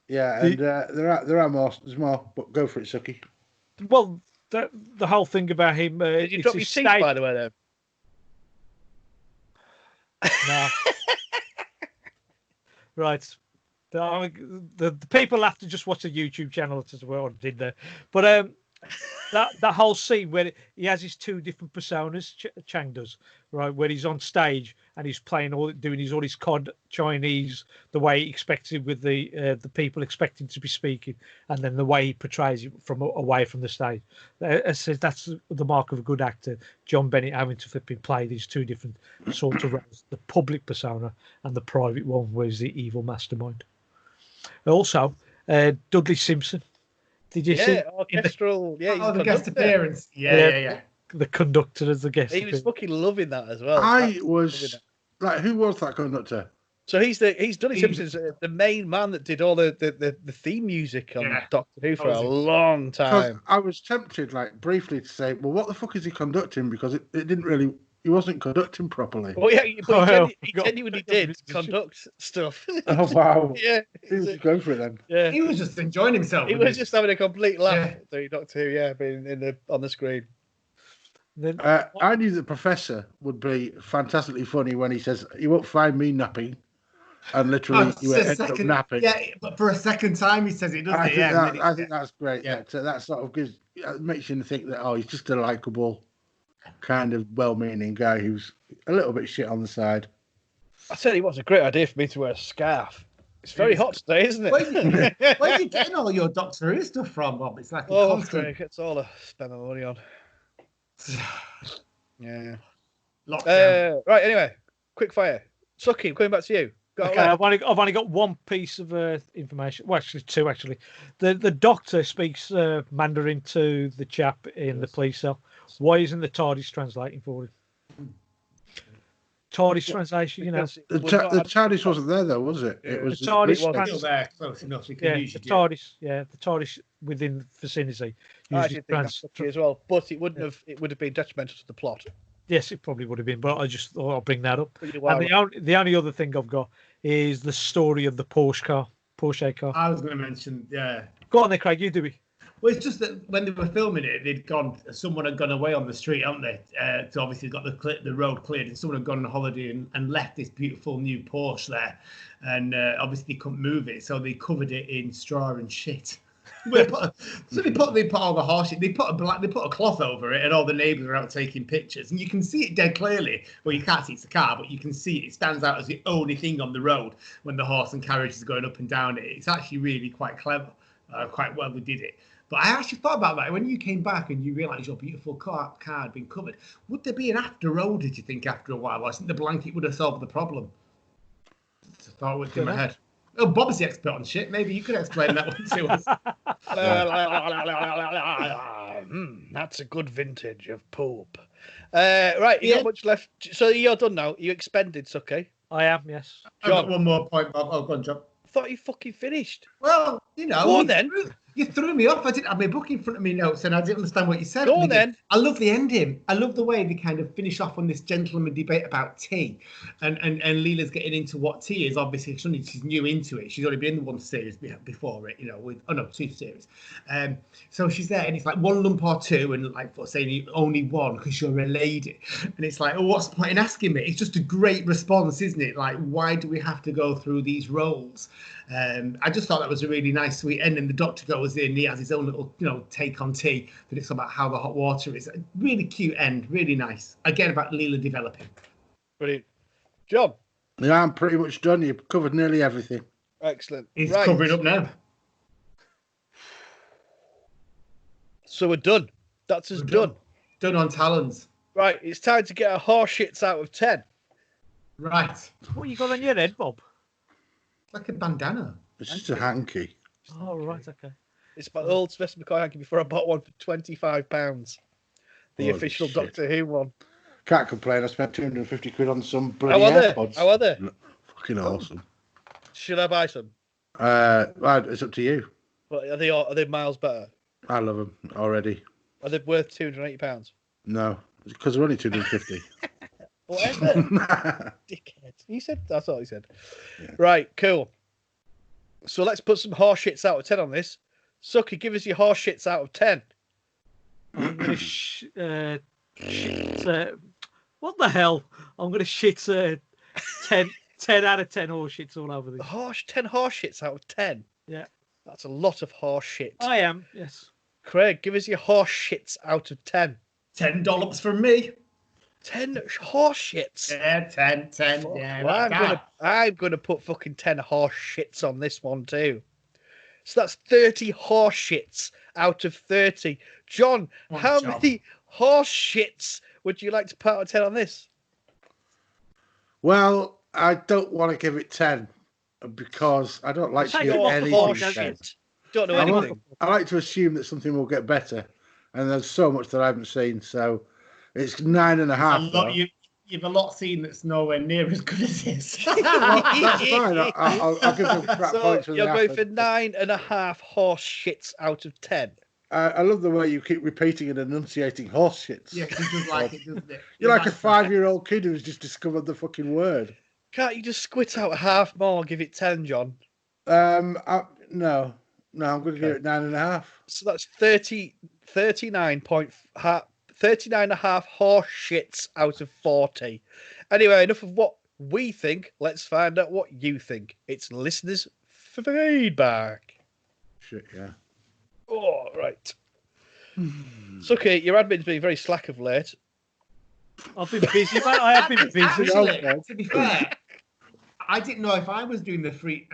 Yeah, and there are more. There's more, but go for it, Suky. Well, the whole thing about him. Did you drop your teeth, by the way, then? No. Right. The people have to just watch the YouTube channel as well, did they? But that whole scene where he has his two different personas, Chang does, right? Where he's on stage and he's playing all his COD Chinese, the way he expects it with the people expecting to be speaking, and then the way he portrays it from away from the stage. I said that's the mark of a good actor. John Bennett having to flipping play these two different sorts of roles: the public persona and the private one, where he's the evil mastermind. Also, Dudley Simpson. Did you see? Orchestral. The guest appearance. Yeah. The conductor as the guest. He was fucking loving that as well. I was like, who was that conductor? So he's Dudley Simpson's the main man that did all the theme music on Doctor Who for a long time. I was tempted, like briefly, to say, well, what the fuck is he conducting? Because it didn't really. He wasn't conducting properly. Well, yeah, but he genuinely did conduct stuff. Oh wow! Yeah, he was going for it then. Yeah, he was just enjoying himself. He was just having a complete laugh doing Doctor Who. Yeah, being on the screen. Then, I knew the Professor would be fantastically funny when he says, "You won't find me napping," and literally he ended up napping. Yeah, but for a second time he says it, doesn't he? I think that's great. Yeah, so that sort of makes you think that he's just a likable, kind of well-meaning guy who's a little bit shit on the side. I tell you what's a great idea for me to wear a scarf. It's very hot today, isn't it? Where are you getting all your Doctor Who stuff from, Bob? It's like constant. It's all I spend my money on. Yeah. Right. Anyway, quick fire. Suky, coming back to you. Okay, I've only got one piece of information. Well, actually, two. Actually, the Doctor speaks Mandarin to the chap in the police cell. Why isn't the TARDIS translating for him? TARDIS translation, The TARDIS wasn't there though, was it? It was the TARDIS still there, close enough. You can use the TARDIS within the vicinity. I actually think that's as well, but it would have been detrimental to the plot. Yes, it probably would have been, but I just thought I'll bring that up. And the only other thing I've got is the story of the Porsche car. I was going to mention, Go on there, Craig. You do it. Well, it's just that when they were filming it, someone had gone away on the street, hadn't they? So obviously got the road cleared, and someone had gone on holiday and left this beautiful new Porsche there, and obviously they couldn't move it, so they covered it in straw and shit. They put all the horse shit. They put a cloth over it, and all the neighbours are out taking pictures, and you can see it dead clearly. Well, you can't see it's a car, but you can see it. It stands out as the only thing on the road when the horse and carriage is going up and down it. It's actually really quite clever, quite well they did it. But I actually thought about that when you came back and you realised your beautiful car had been covered. Would there be an after row? Did you think after a while? I think the blanket would have solved the problem. It's a thought went through my head. Oh, Bob is the expert on shit. Maybe you could explain that one to us. That's a good vintage of poop. Right, you got much left. So you're done now. You expended, Suky. I am, yes. I've got one more point, Bob. Oh, go on, John. I thought you fucking finished. Well, you know. Go on, then. You threw me off. I didn't have my book in front of me notes, and I didn't understand what you said. Go on, then. I love the ending. I love the way they kind of finish off on this gentleman debate about tea, and Leela's getting into what tea is. Obviously, she's new into it. She's only been in the one series before it, you know. Two series. So she's there, and it's like one lump or two, and like saying only one because you're a lady, and it's like, oh, what's the point in asking me? It's just a great response, isn't it? Like, why do we have to go through these roles? I just thought that was a really nice, sweet ending. The Doctor goes in, he has his own little, take on tea, that it's about how the hot water is. A really cute end, really nice. Again, about Leela developing. Brilliant. John? Yeah, I'm pretty much done. You've covered nearly everything. Excellent. He's covering up now. So we're done. That's us done. Done on Talons. Right, it's time to get a horse shits out of 10. Right. What you got on your head, Bob? Like a bandana. It's just a hanky. Oh, right, okay. It's my old Sylvester McCoy hanky before I bought one for £25. The official shit. Doctor Who one. Can't complain. I spent 250 quid on some bloody How are they? AirPods. How are they? Fucking awesome. Should I buy some? Well, it's up to you. But are they miles better? I love them already. Are they worth £280? No, because they're only 250. Whatever. Dickhead. You said that's all he said. Yeah. Right, cool. So let's put some horse shits out of 10 on this. Suky, give us your horse shits out of 10. I'm gonna what the hell? I'm gonna shit 10 out of 10 horse shits all over this. 10 horse shits out of 10. Yeah. That's a lot of horse shit. I am, yes. Craig, give us your horse shits out of 10. $10 from me. 10 horse shits. Yeah, 10. Yeah, well, I'm gonna put fucking 10 horse shits on this one too. So that's 30 horse shits out of 30. John, how many horse shits would you like to put out of 10 on this? Well, I don't want to give it 10 because I don't like to give anything. Don't know anything. I like to assume that something will get better, and there's so much that I haven't seen, so it's 9.5. You've a lot seen that's nowhere near as good as this. Well, that's fine. I'll give them crap points. You're going for 9.5 horse shits out of 10. I love the way you keep repeating and enunciating horse shits. Yeah, he does like it, doesn't it? You're like a 5-year-old kid who's just discovered the fucking word. Can't you just squit out half more, give it 10, John? No, I'm going to give it 9.5. So that's 39.5 horse shits out of 40. Anyway, enough of what we think. Let's find out what you think. It's listeners' feedback. Shit, yeah. Oh, right. Suky, your admin's been very slack of late. I've been busy, mate. I have been busy. Actually, to be fair, I didn't know if I was doing the free,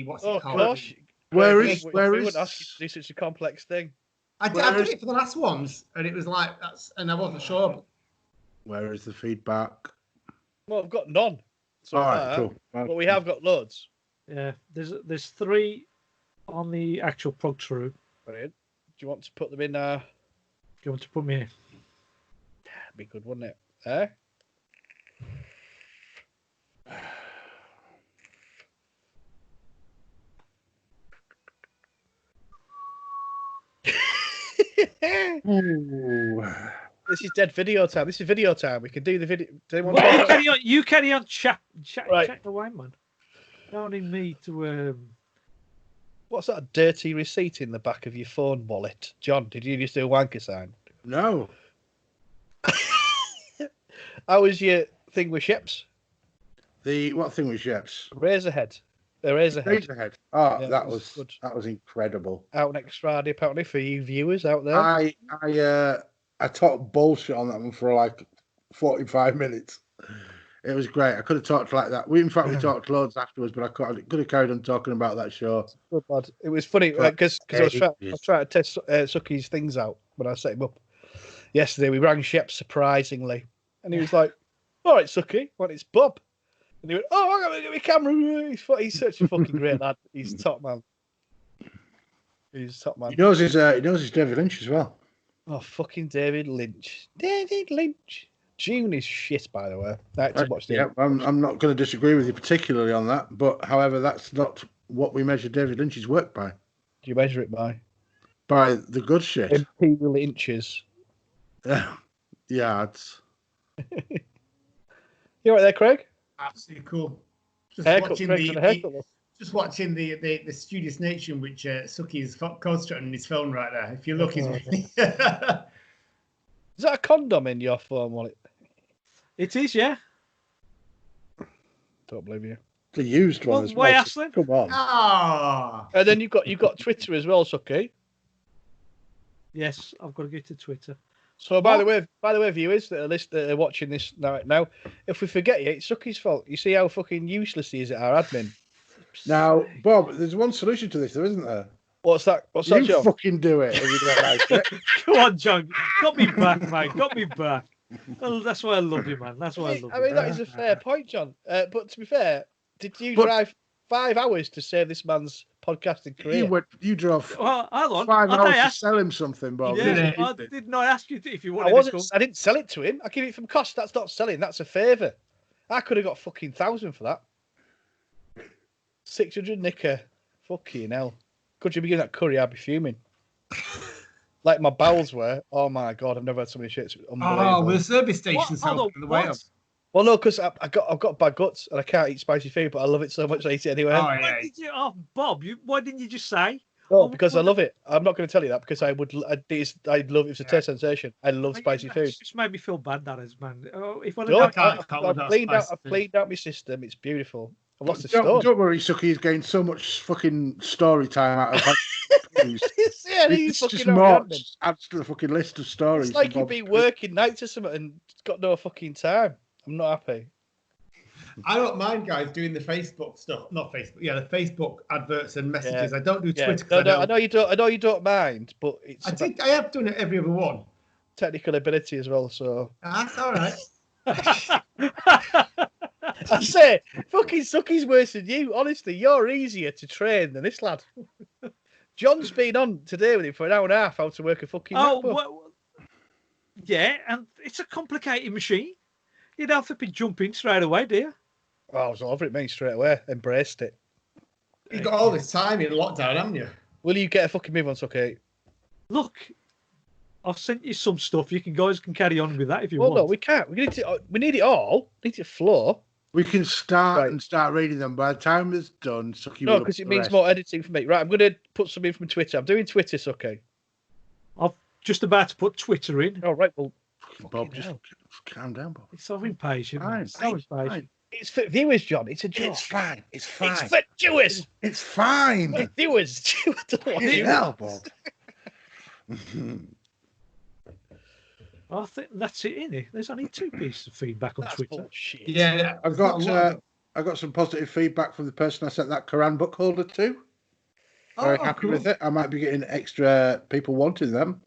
what's it called? Gosh. Where we is? wouldn't ask you to do such a complex thing. I did it for the last ones, and it was like and I wasn't sure. Where is the feedback? Well, I've got none. So all right, cool. But we have got loads. Yeah, there's 3 on the actual Progtor Who. Brilliant. Do you want to put them in? Do you want to put me in? That'd be good, wouldn't it? Eh? This is dead video time. This is video time. We can do the video. You carry on. Chat Right. away, man. Don't need me to. What's that dirty receipt in the back of your phone wallet, John? Did you just do a wanker sign? No. How was your thing with ships? What thing with ships? Razorhead. The Razorhead. Razorhead. Oh, Yeah, that it was good. That was incredible. Out next Friday, apparently, for you viewers out there. I talked bullshit on that one for like 45 minutes. It was great. I could have talked like that. In fact, we talked loads afterwards, but I could have carried on talking about that show. Good lad. It was funny because I was trying to test Suki's things out when I set him up yesterday. We rang Shep surprisingly, and he was like, "All right, Suki, what? It's Bob." And he went, "Oh, I'm gonna get my camera." He's such a fucking great lad. He's top man. He's top man. He knows his David Lynch as well. Oh, fucking David Lynch. David Lynch. June is shit, by the way. I had to watch the. Yeah, I'm not going to disagree with you particularly on that, but however, that's not what we measure David Lynch's work by. Do you measure it by? By the good shit. Imperial inches. Yards. You all right there, Craig? Absolutely cool. Just watching the studious nature in which Suki is concentrating on his phone right now. If you look, he's really... Is that a condom in your phone wallet? It is, yeah. Don't believe you. The used one as well. Why, Aslan? Come on. Ah. And then you've got Twitter as well, Suki. Yes, I've got to get to Twitter. So by the way, viewers that are watching this now, if we forget you, it's Suki's fault. You see how fucking useless he is at our admin. Now, Bob, there's one solution to this, though, isn't there? What's that? What's that, John? You fucking do it if you don't like it. Come on, John. Got me back, mate. Got me back. Well, that's why I love you, man. That's why I love you. I mean, that is a fair point, John. But to be fair, did you drive 5 hours to save this man's podcasting career? You drove well, hang on. 5 hours to sell him something, Bob. Yeah, I did not ask you if you wanted I didn't sell it to him. I gave it from cost. That's not selling. That's a favour. I could have got fucking 1,000 for that. 600 nicker. Fucking hell. Could you be getting that curry? I'd be fuming. Like my bowels were. Oh my god, I've never had so many shits. Oh, with the service station on the way up. Well, no, because I've got bad guts and I can't eat spicy food, but I love it so much I eat it anyway. Oh, yeah. Bob, why didn't you just say? Oh, because I love it. I'm not going to tell you that because I'd love it. It's a taste sensation. I love spicy food. It just made me feel bad, that is, man. If I've cleaned out my system. It's beautiful. I've lost the stone. Don't worry, Suki. He's gained so much fucking story time out of It's just more adds to the fucking list of stories. It's like you've been working nights or something and got no fucking time. I'm not happy. I don't mind, guys, doing the Facebook stuff. Not Facebook, the Facebook adverts and messages. Yeah. I don't do Twitter. No, I know you don't. I know you don't mind, but it's. I have done it every other one. Technical ability as well, so. That's all right. I say, fucking Suki's worse than you. Honestly, you're easier to train than this lad. John's been on today with him for an hour and a half how to work a fucking yeah, and it's a complicated machine. You don't have to be jumping straight away, do you? Oh, I was over it, mate, straight away. Embraced it. You've got all this time in lockdown, haven't you? Will you get a fucking move on, Suki? Look, I've sent you some stuff. You guys can carry on with that if you want. No, we can't. We need it all. We need to flow. We can start reading them. By the time it's done, Suki will. No, because it means more editing for me. Right, I'm going to put some in from Twitter. I'm doing Twitter, Suki. I'm just about to put Twitter in. All right, well, Bob, just calm down, Bob. It's so impatient. Fine. It's for viewers, John. It's a joke. It's fine. It's for viewers. It's fine. It's viewers. Bob. I think that's it, isn't it? There's only 2 pieces of feedback on Twitter. Bullshit. Yeah, I got some positive feedback from the person I sent that Quran book holder to. Very happy with it. I might be getting extra people wanting them,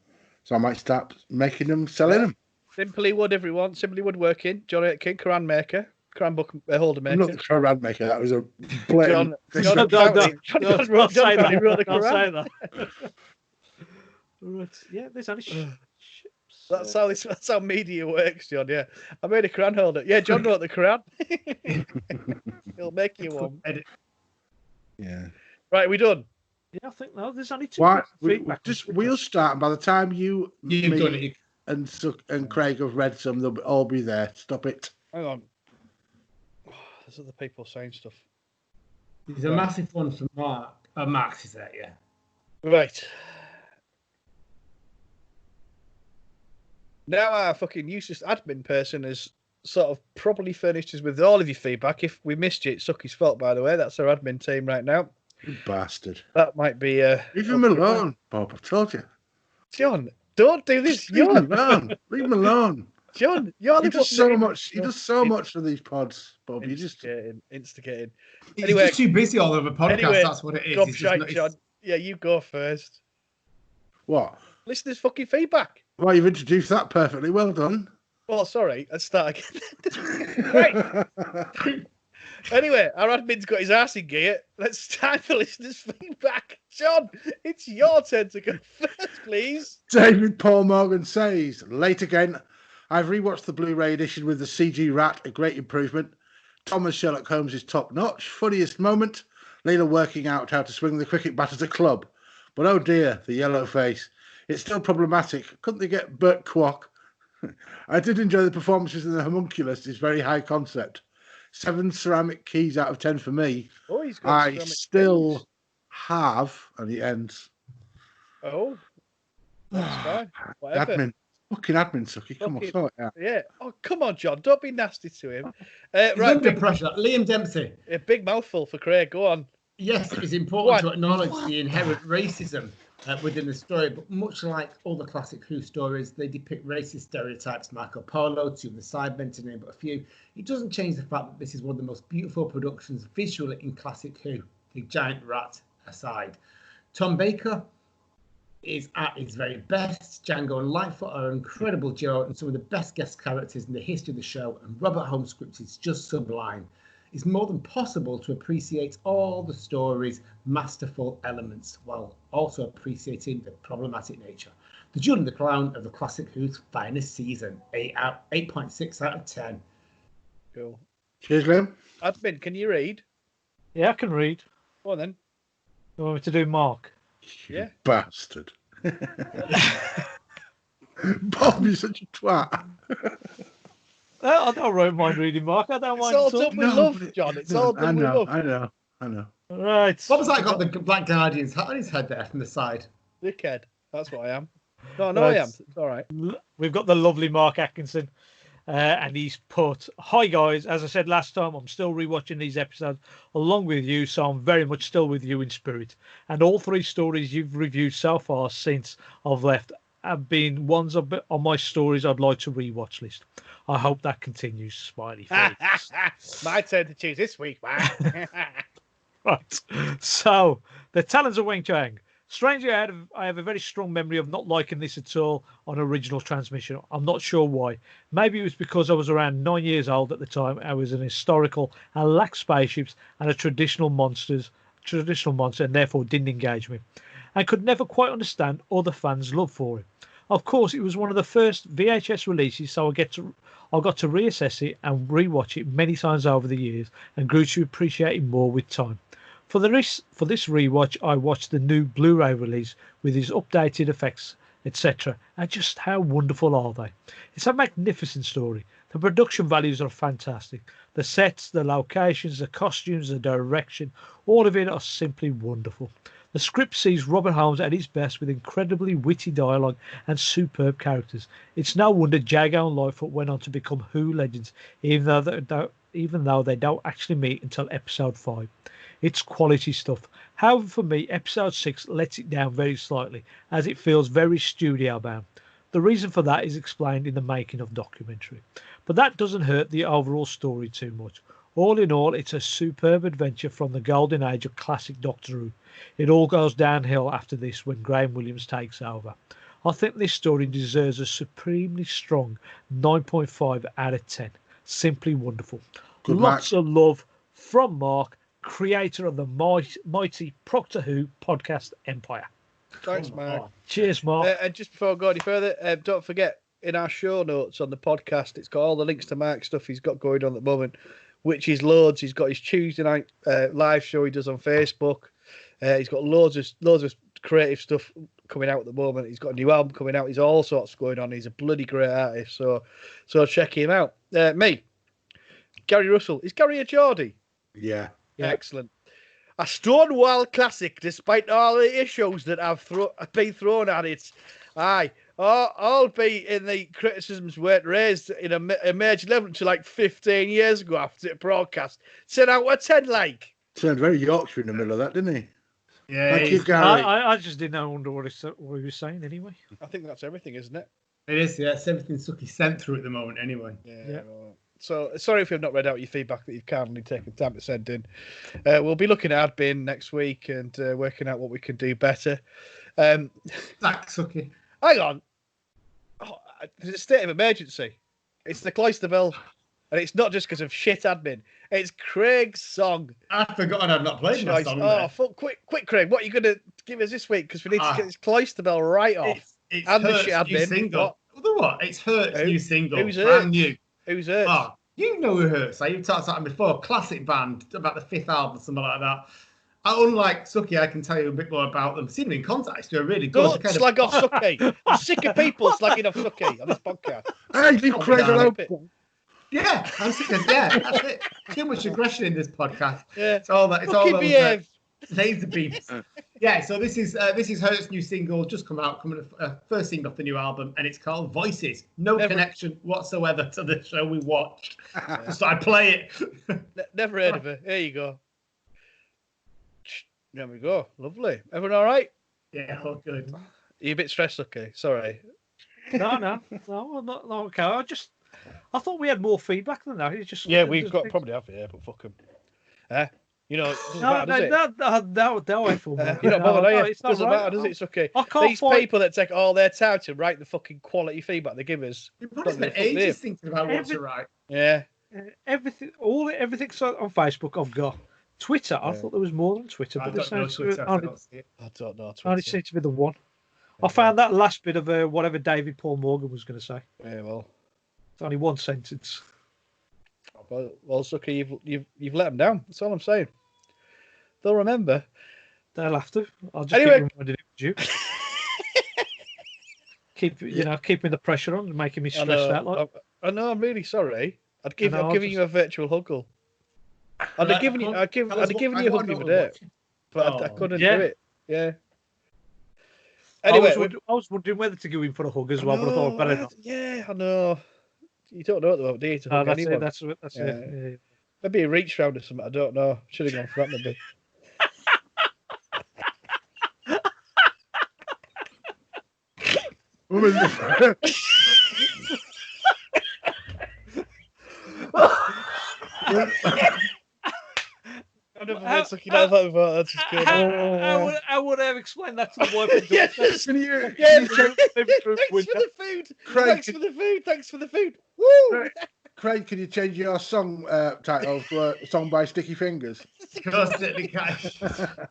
so I might start making them, selling them. Simply Wood, everyone. Simply Woodworking. John Aitken, Quran maker, Quran book holder maker. I'm not the Quran maker. That was a blatant. John wrote the Quran. Right. Yeah, there's only. That's how media works, John. Yeah, I made a Quran holder. Yeah, John wrote the Quran. He'll make you one. Yeah. Right, we done. Yeah, I think there's only 2 feedback. We'll start. And by the time you've done it, and Craig have read some, they'll all be there. Stop it. Hang on. There's other people saying stuff. There's a massive one from Marc. Marc is there, yeah. Right. Now our fucking useless admin person has sort of probably furnished us with all of your feedback. If we missed you, it's Suki's fault, by the way. That's our admin team right now. You bastard. That might be... Leave him alone, Bob. I've told you. John, don't do this. Leave him alone. Leave him alone. John, you're He the does one so that- much. He does so much for these pods, Bob. You just instigating. He's Anyway, just too busy all over podcasts. anyway, That's what it is. Gob He's just shite, not, John. Yeah, you go first. what? Listeners' fucking feedback. Well, you've introduced that perfectly. Well done. Oh, sorry. Let's start again. Right. Anyway, our admin's got his arse in gear. Let's time for listeners' feedback. John, it's your turn to go first, please. David Paul Morgan says, late again. I've rewatched the Blu-ray edition with the CG rat, a great improvement. Thomas Sherlock Holmes is top notch. Funniest moment, Leela working out how to swing the cricket bat at a club. But oh dear, the yellow face. It's still problematic. Couldn't they get Bert Kwok? I did enjoy the performances in the homunculus. It's very high concept. 7 ceramic keys out of 10 for me. Oh, he's got I ceramic still keys. have, and he ends. Oh, that's fine. Whatever. Admin. Fucking admin, Suky. Come on, Fucking- sort it out. Yeah. Oh, come on, John. Don't be nasty to him. He's Right, under big, pressure. Liam Dempsey. a big mouthful for Craig. Go on. Yes, it is important What? to acknowledge the inherent racism within the story, but much like all the classic Who stories, they depict racist stereotypes. Marco Polo, Two of the Sidemen, to name but a few. It doesn't change the fact that this is one of the most beautiful productions visually in classic Who, the giant rat aside. Tom Baker is at his very best. Django and Lightfoot are an incredible duo and some of the best guest characters in the history of the show, and Robert Holmes' script is just sublime. It's more than possible to appreciate all the story's masterful elements while also appreciating the problematic nature. The Jewel and the Crown of the classic Who's finest season, 8.6 out of 10. Cool. Cheers, Liam. Admin, can you read? Yeah, I can read. Go on then. You want me to do Mark? Yeah. Bastard. Bob, you're such a twat. I don't mind reading Mark. I don't It's mind all at all. done with love, John. It's all done with love. I know. Right. Bob's like got the Black Guardian's hat on his head there from the side. Dickhead. That's what I am. No, Right. I am. It's all right. We've got the lovely Mark Atkinson, and he's put, "Hi guys, as I said last time, I'm still rewatching these episodes along with you, so I'm very much still with you in spirit. And all 3 stories you've reviewed so far since I've left have been ones on my stories I'd like to rewatch list. I hope that continues." Smiley face. My turn to choose this week, man. Right. So, the Talons of Weng-Chiang. Strangely, I have a very strong memory of not liking this at all on original transmission. I'm not sure why. Maybe it was because I was around 9 years old at the time. I was an historical and lacked spaceships and a traditional monster, and therefore didn't engage me. I could never quite understand other fans' love for it. Of course, it was one of the first VHS releases, so I got to reassess it and rewatch it many times over the years and grew to appreciate it more with time. For this rewatch, I watched the new Blu-ray release with its updated effects, etc. And just how wonderful are they? It's a magnificent story. The production values are fantastic. The sets, the locations, the costumes, the direction, all of it are simply wonderful. The script sees Robert Holmes at his best with incredibly witty dialogue and superb characters. It's no wonder Django and Lightfoot went on to become Who legends, even though they don't actually meet until episode 5. It's quality stuff. However, for me, episode 6 lets it down very slightly, as it feels very studio bound. The reason for that is explained in the making of documentary, but that doesn't hurt the overall story too much. All in all, it's a superb adventure from the golden age of classic Doctor Who. It all goes downhill after this when Graham Williams takes over. I think this story deserves a supremely strong 9.5 out of 10. Simply wonderful. Good Lots of love from Mark, creator of the mighty Progtor Who podcast empire. Thanks, Mark. Cheers, Mark. And just before I go any further, don't forget, in our show notes on the podcast, it's got all the links to Mark's stuff he's got going on at the moment, which is loads. He's got his Tuesday night live show he does on Facebook. He's got loads of creative stuff coming out at the moment. He's got a new album coming out. He's all sorts going on. He's a bloody great artist. So check him out. Me, Gary Russell. Is Gary a Geordie? Yeah. Excellent. A Stonewall classic, despite all the issues that have been thrown at it. Aye. Albeit in the criticisms weren't raised in a major level until like 15 years ago after it broadcast. 10 out of 10, like. Turned very Yorkshire in the middle of that, didn't he? Yeah, Thank you, Gary. I just didn't know what he was saying anyway. I think that's everything, isn't it? It is, yeah. It's everything Suki sent through at the moment, anyway. Yeah. Well, so sorry if you've not read out your feedback that you've kindly taken time to send in. We'll be looking at admin next week and working out what we can do better. Thanks, Suki. Hang on. Oh, there's a state of emergency. It's the Cloister Bill, and it's not just because of shit admin. It's Craig's song. I'd forgotten I'd not played my song. Oh, fuck, quick, Craig. What are you going to give us this week? Because we need to get this Cloister Bell right off. It's and Hurt's the shit admin. new single. What? It's Hurt's new single. Who's brand new. Who's Hurts? Oh, you know who Hurts. You've talked about him before. Classic band, about the 5th album, something like that. Unlike Suki, I can tell you a bit more about them. Seen them in contact. They're really good. Don't slag off Suki. I'm sick of people slagging off Suki on this podcast. Hey, leave Craig alone. Yeah, I'm sick of that's it. Too much aggression in this podcast. Yeah. It's all that. It's all behave. Laser beams. Yeah, so this is Hurt's new single, just come out, first single off the new album, and it's called Voices. No connection whatsoever to the show we watched. Just I play it. Never heard of it. Here you go. There we go. Lovely. Everyone all right? Yeah, all good. Are you a bit stressed? Okay, sorry. No, I'm not okay. I thought we had more feedback than that. It's just we've got probably have it, but fuck them. You know, it doesn't matter, does it? No, I feel you're not bothered, are you? It doesn't matter, does it? It's okay. These people that take all their time to write the fucking quality feedback they give us. You've probably spent ages thinking about what to write. Yeah. Everything's on Facebook I've got. Twitter, I thought there was more than Twitter, but I don't know Twitter. I don't know. Only seems to be the one. I found that last bit of whatever David Paul Morgan was going to say. Yeah, well, it's only one sentence. Well, Suki, you've let them down. That's all I'm saying. They'll remember. They'll have to. I'll just keep reminding you. Keeping the pressure on and making me stressed out. Like. I know. I'm really sorry. I'm giving you a virtual huggle. I'd have given you a hug the other day, but I couldn't do it. Yeah. Anyway, I was wondering whether to go in for a hug as well, but I thought better not. Yeah, I know. You don't know at the moment, do you? To hug anyone. That's it. Yeah. Maybe a reach round or something. I don't know. Should have gone for that maybe. I've never heard sucking out that before. That's just good. I would have explained that to the wife. Thanks for the food. Craig, Thanks for the food. Woo! Craig, can you change your song title to a song by Sticky Fingers?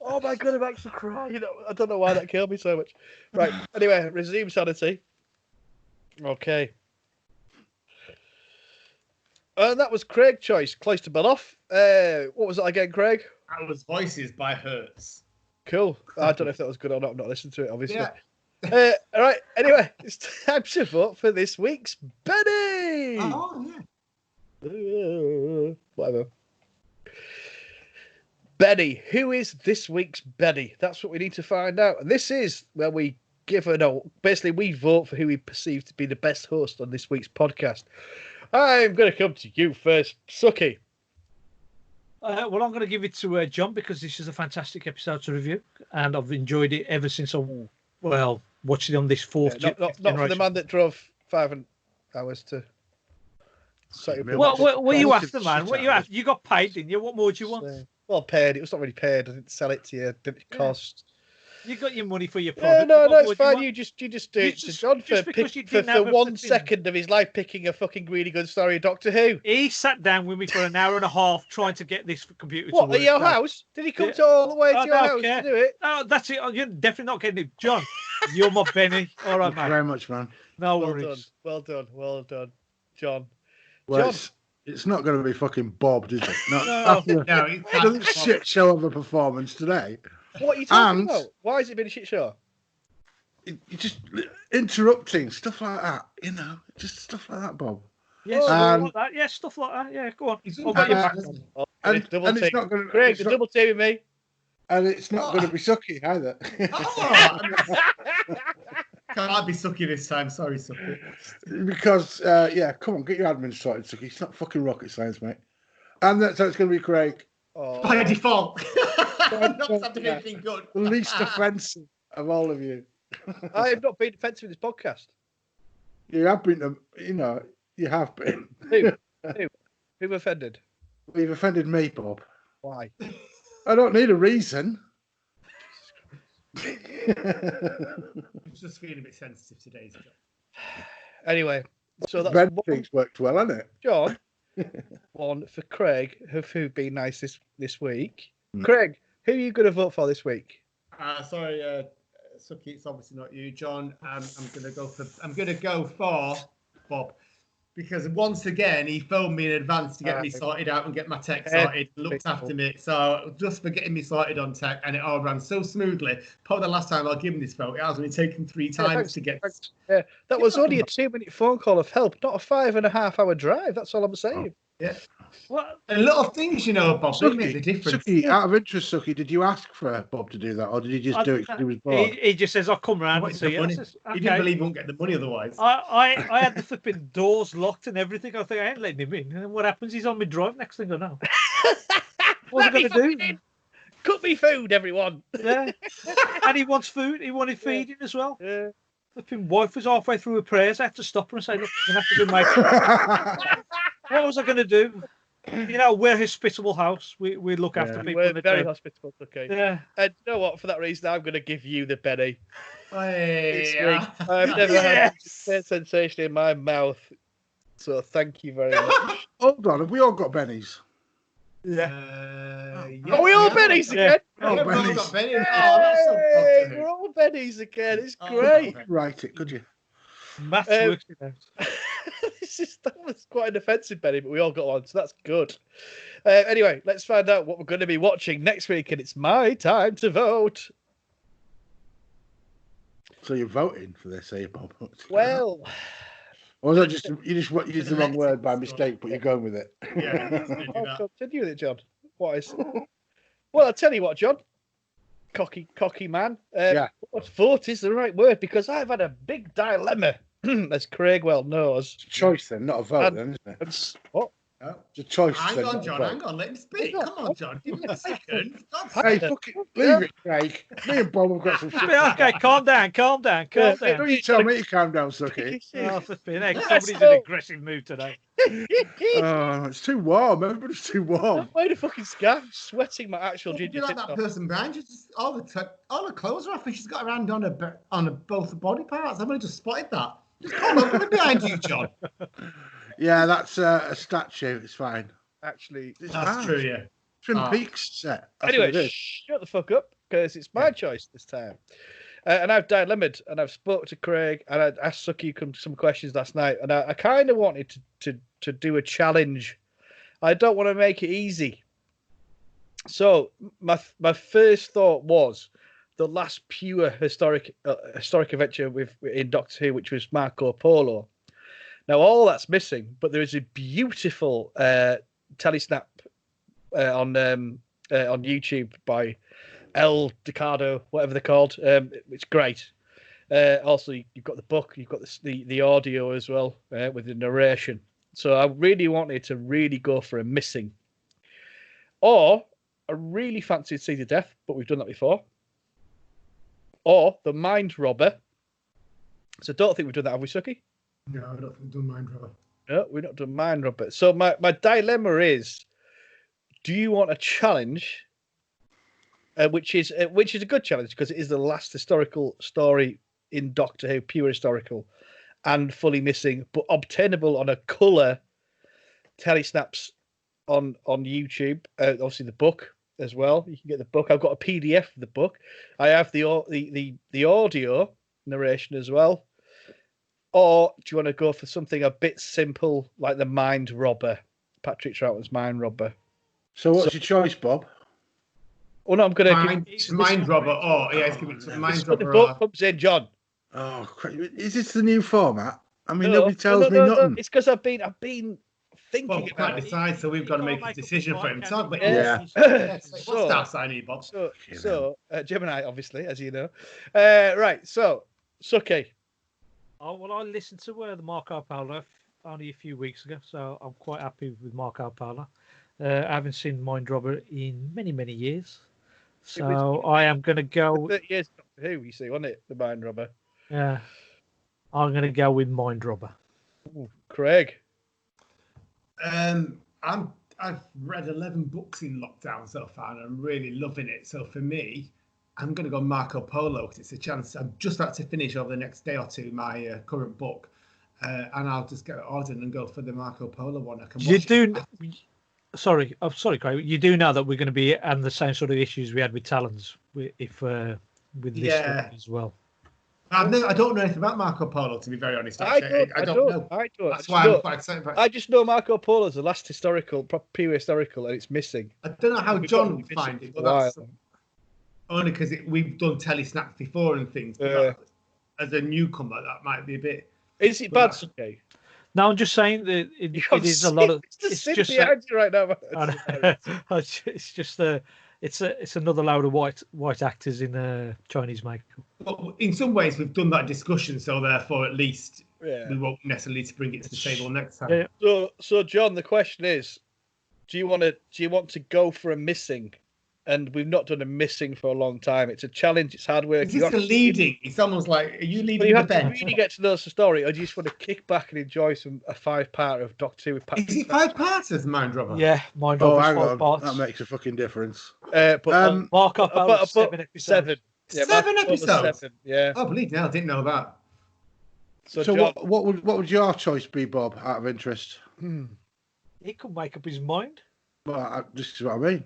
Oh my god, I'm actually crying. I don't know why that killed me so much. Right. Anyway, resume sanity. Okay. That was Craig's choice. Cloister Bell off. What was that again, Craig? That was Voices by Hurts. Cool. I don't know if that was good or not. I've not listened to it, obviously. Yeah. All right. Anyway, it's time to vote for this week's Benni. Oh, yeah. Whatever. Benni. Who is this week's Benni? That's what we need to find out. And this is where we basically we vote for who we perceive to be the best host on this week's podcast. I'm going to come to you first, Suki. I'm going to give it to John because this is a fantastic episode to review, and I've enjoyed it ever since I watched it on this fourth. Not for the man that drove 5 hours to. What were you after, man? What you after? You got paid, didn't you? What more do you want? Well, paid. It was not really paid. I didn't sell it to you. Didn't cost. You got your money for your product. No, it's fine. You just do it to John for 1 second of his life picking a fucking really good story of Doctor Who. He sat down with me for an hour and a half trying to get this computer to work. What, at your house? Did he come all the way to your house to do it? No, that's it. You're definitely not getting it. John, you're my Benni. All right, man. Thank you very much, man. No worries. Well done, John. Well, it's not going to be fucking bobbed, is it? No, it's a shit show of a performance today. What are you talking about? Why has it been a shit show? You're just interrupting, stuff like that, just stuff like that, Bob. Yeah, stuff like that. Yeah, stuff like that. Yeah, go on. And it's not going to... Craig, double team with me. And it's not going to be Suki either. Can't be Suki this time. Sorry, Suki. Because, come on, get your admin sorted, Suki. It's not fucking rocket science, mate. And so it's going to be Craig. By default. Not something anything good. The least offensive of all of you. I have not been offensive in this podcast. You have been, you have been. Who offended? You've offended me, Bob. Why? I don't need a reason. I'm just feeling a bit sensitive today. Anyway, so that's Red things worked well, hasn't it? John. One for Craig, who've been nice this week. Craig, who are you going to vote for this week? Sorry, Suky, it's obviously not you, John. I'm going to go for Bob, because once again he phoned me in advance to get me sorted out and get my tech sorted, looked after me. So just for getting me sorted on tech, and it all ran so smoothly. Probably the last time I'll give him this phone, it has only taken 3 times to get. Yeah, that was only a 2-minute phone call of help, not a 5.5-hour drive. That's all I'm saying. Yeah. Well, a lot of things, Bob, they make the difference. Suky, out of interest, Suky, did you ask for Bob to do that, or did he just do it because he was bored? He just says, "I'll come round and see you." He didn't believe he won't get the money otherwise. I had the flipping doors locked and everything. I think I ain't letting him in. And what happens? He's on my drive. Next thing I know, what's he going to do? Cook me food, everyone. Yeah, and he wants food. He wanted feeding as well. Yeah. Flipping wife was halfway through her prayers. I had to stop her and say, "Look, you're going to have to do my." What was I going to do? We're a hospitable house. We look after people. We're very hospitable. Okay. Yeah. And you know what? For that reason, I'm going to give you the Benni. Hey, I've never had such a sensation in my mouth. So thank you very much. Hold on, have we all got Bennies? Yeah. Are we all Bennies again? Yeah, we've all got Benni. Hey, we're all Bennies again. It's great. Write it, could you? Maths works it out. That was quite an offensive Benni, but we all got one, so that's good. Anyway, let's find out what we're going to be watching next week, and it's my time to vote. So you're voting for this, are you, Bob? Well, or was that just you just used the wrong word by mistake, but you're going with it? Yeah. I'll continue with it, John. What is? Well, I'll tell you what, John. Cocky man. Yeah. Vote is the right word, because I've had a big dilemma, as Craig well knows. It's a choice then, not a vote, then, isn't it? What? It's a choice. Hang then, on, not a John. vote. Hang on. Let him speak. Come on, John. Give me a second. Hey, fuck it. Leave it, Craig. Me and Bob have got some shit. Okay, calm down. Don't you tell me to calm down, Suky. Oh, flipping heck. Somebody's in an aggressive mood today. Oh, it's too warm. Everybody's too warm. I'm wearing a fucking scarf, sweating my actual ginger You're like tits that off. person behind you. Just all the clothes are off, and she's got her hand on both the body parts. I've only just spotted that. Just call over behind you, John. Yeah, that's a statue. It's fine. Actually, It's That's fine. true, yeah. Twin Peaks set. That's anyway, what it is. shut the fuck up, because it's my choice this time. And I've dilemmaed, and I've spoke to Craig, and I asked Suky some questions last night, and I kind of wanted to do a challenge. I don't want to make it easy. So my first thought was the last pure historic adventure in Doctor Who, which was Marco Polo. Now all that's missing, but there is a beautiful telesnap on YouTube by El Decado, whatever they're called. It's great. Also, you've got the book, you've got the audio as well with the narration. So I really wanted to really go for a missing. Or I really fancied See the Death, but we've done that before. Or the Mind Robber. So I don't think we've done that, have we, Suky? No, I don't think we've done Mind Robber. No, we've not done Mind Robber. So my dilemma is, do you want a challenge, which is a good challenge because it is the last historical story in Doctor Who, pure historical, and fully missing, but obtainable on a colour telesnaps on YouTube. Obviously the book as well. You can get the book. I've got a PDF of the book. I have the audio narration as well. Or do you want to go for something a bit simple like the Mind Robber, Patrick Troughton's Mind Robber? So what's your choice, Bob? Oh no, I'm going to give Mind Robber. Oh yeah, it's giving Mind Robber. The book comes in, John. Oh, is this the new format? I mean, No, nobody tells me nothing. No. It's because I've been thinking Bob about can't it. decide, so we've got to make a decision for him. But Yeah. What's that sign, Bob? So Gemini, obviously, as you know. Right. So Suky. Oh, well, I listened to the Marco Polo only a few weeks ago, so I'm quite happy with Marco Polo. I haven't seen Mind Robber in many, many years. So I am going to go... 30 years Doctor Who, you see, wasn't it? The Mind Robber. Yeah. I'm going to go with Mind Robber. Ooh, Craig. I've read 11 books in lockdown so far, and I'm really loving it. So for me, I'm going to go Marco Polo because it's a chance. I'm just about to finish over the next day or two my current book, and I'll just get it ordered and go for the Marco Polo one. I can watch it. Sorry, Craig. You do know that we're going to be on the same sort of issues we had with Talons, with this one as well. I don't know anything about Marco Polo, to be very honest. I don't know. That's why I'm quite excited about it. I just know Marco Polo is the last prehistorical, and it's missing. I don't know how John would find it, but that's only because we've done telesnaps before and things. But as a newcomer, that might be a bit. Is it bad? Okay. No, I'm just saying that it is a lot of. It's just behind you right now. It's just it's another load of white actors in Chinese makeup. Well, in some ways, we've done that discussion, so therefore, at least we won't necessarily need to bring it to the table next time. Yeah. So John, the question is, do you want to go for a missing? And we've not done a missing for a long time. It's a challenge. It's hard work. Is this leading? It's almost like, are you leading you the have bench? to really get to know the story, or do you just want to kick back and enjoy a 5-part of Doctor Who with Patrick? Is it 5 parts as Mind Robber? Yeah, Mind Robber. Hang 5 on. parts. That makes a fucking difference. But Mark up about 7 episodes. 7. Yeah, 7 episodes? 7, yeah. Oh, bleed hell, I didn't know that. So John, what would your choice be, Bob, out of interest? He could make up his mind. Well, this is what I mean.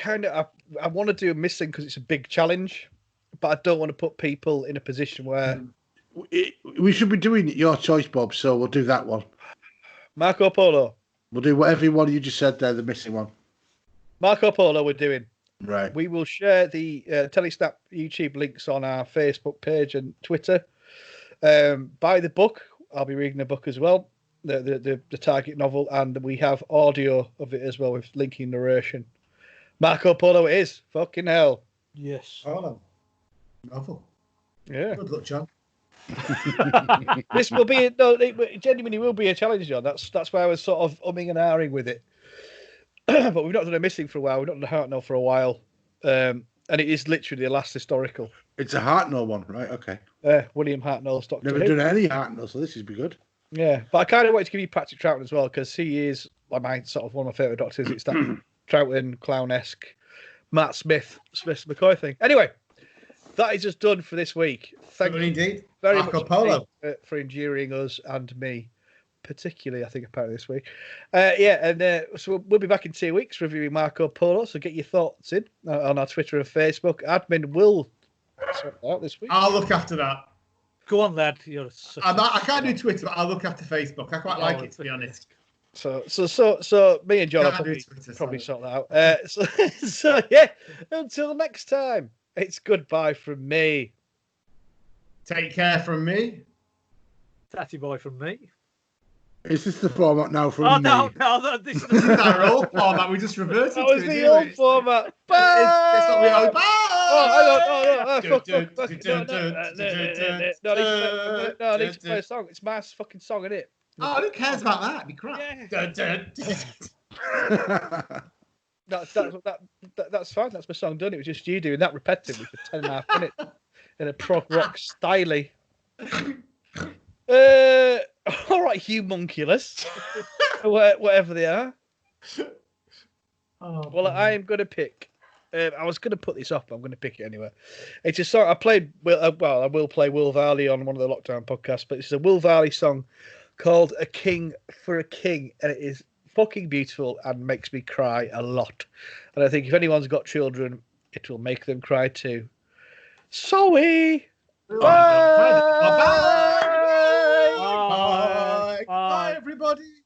I want to do a missing because it's a big challenge, but I don't want to put people in a position where we should be doing your choice, Bob. So we'll do that one. Marco Polo. We'll do whatever one you just said there, the missing one. Marco Polo, we're doing. Right. We will share the Telesnap YouTube links on our Facebook page and Twitter. Buy the book. I'll be reading the book as well, the Target novel, and we have audio of it as well with linking narration. Marco Polo it is. Fucking hell. Yes. Polo. Novel. Yeah. Good luck, John. This will be it genuinely will be a challenge, John. That's why I was sort of umming and ahhing with it. But we've not done a missing for a while. We've not done a Hartnell for a while. And it is literally the last historical. It's a Hartnell one, right? Okay. William Hartnell's Doctor Never Who. done any Hartnell, so this would be good. Yeah, but I kind of wanted to give you Patrick Troughton as well because he is one of my favourite doctors. It's that Troughton clown-esque Matt Smith McCoy thing. Anyway, that is just done for this week. Thank you indeed. very Marco much Polo. for enduring us and me, particularly, I think, apparently this week. So we'll be back in 2 weeks reviewing Marco Polo. So get your thoughts in on our Twitter and Facebook. Admin will sort that out this week. I'll look after that. Go on, lad. I can't do Twitter, but I'll look after Facebook. I quite like it, to be honest. So me and John will probably sort that out. So yeah, until next time, it's goodbye from me. Take care from me. Tatty boy from me. Is this the format now from me? No, this is our old format. We just reversed it. That was the old format. Bye! It's not the old. No, I need to play a song. It's my fucking song, isn't it? Oh, who cares about that? It'd be crap. That's fine. That's my song done. It was just you doing that repetitively for 10.5 minutes in a prog rock style. All right, humunculus, whatever they are. Well, I am going to pick. I was going to put this off, but I'm going to pick it anyway. It's a song I played. I will play Will Varley on one of the lockdown podcasts, but it's a Will Varley song called "A King for a King," and it is fucking beautiful and makes me cry a lot. And I think if anyone's got children, it will make them cry too. Sorry. Bye. Bye, everybody.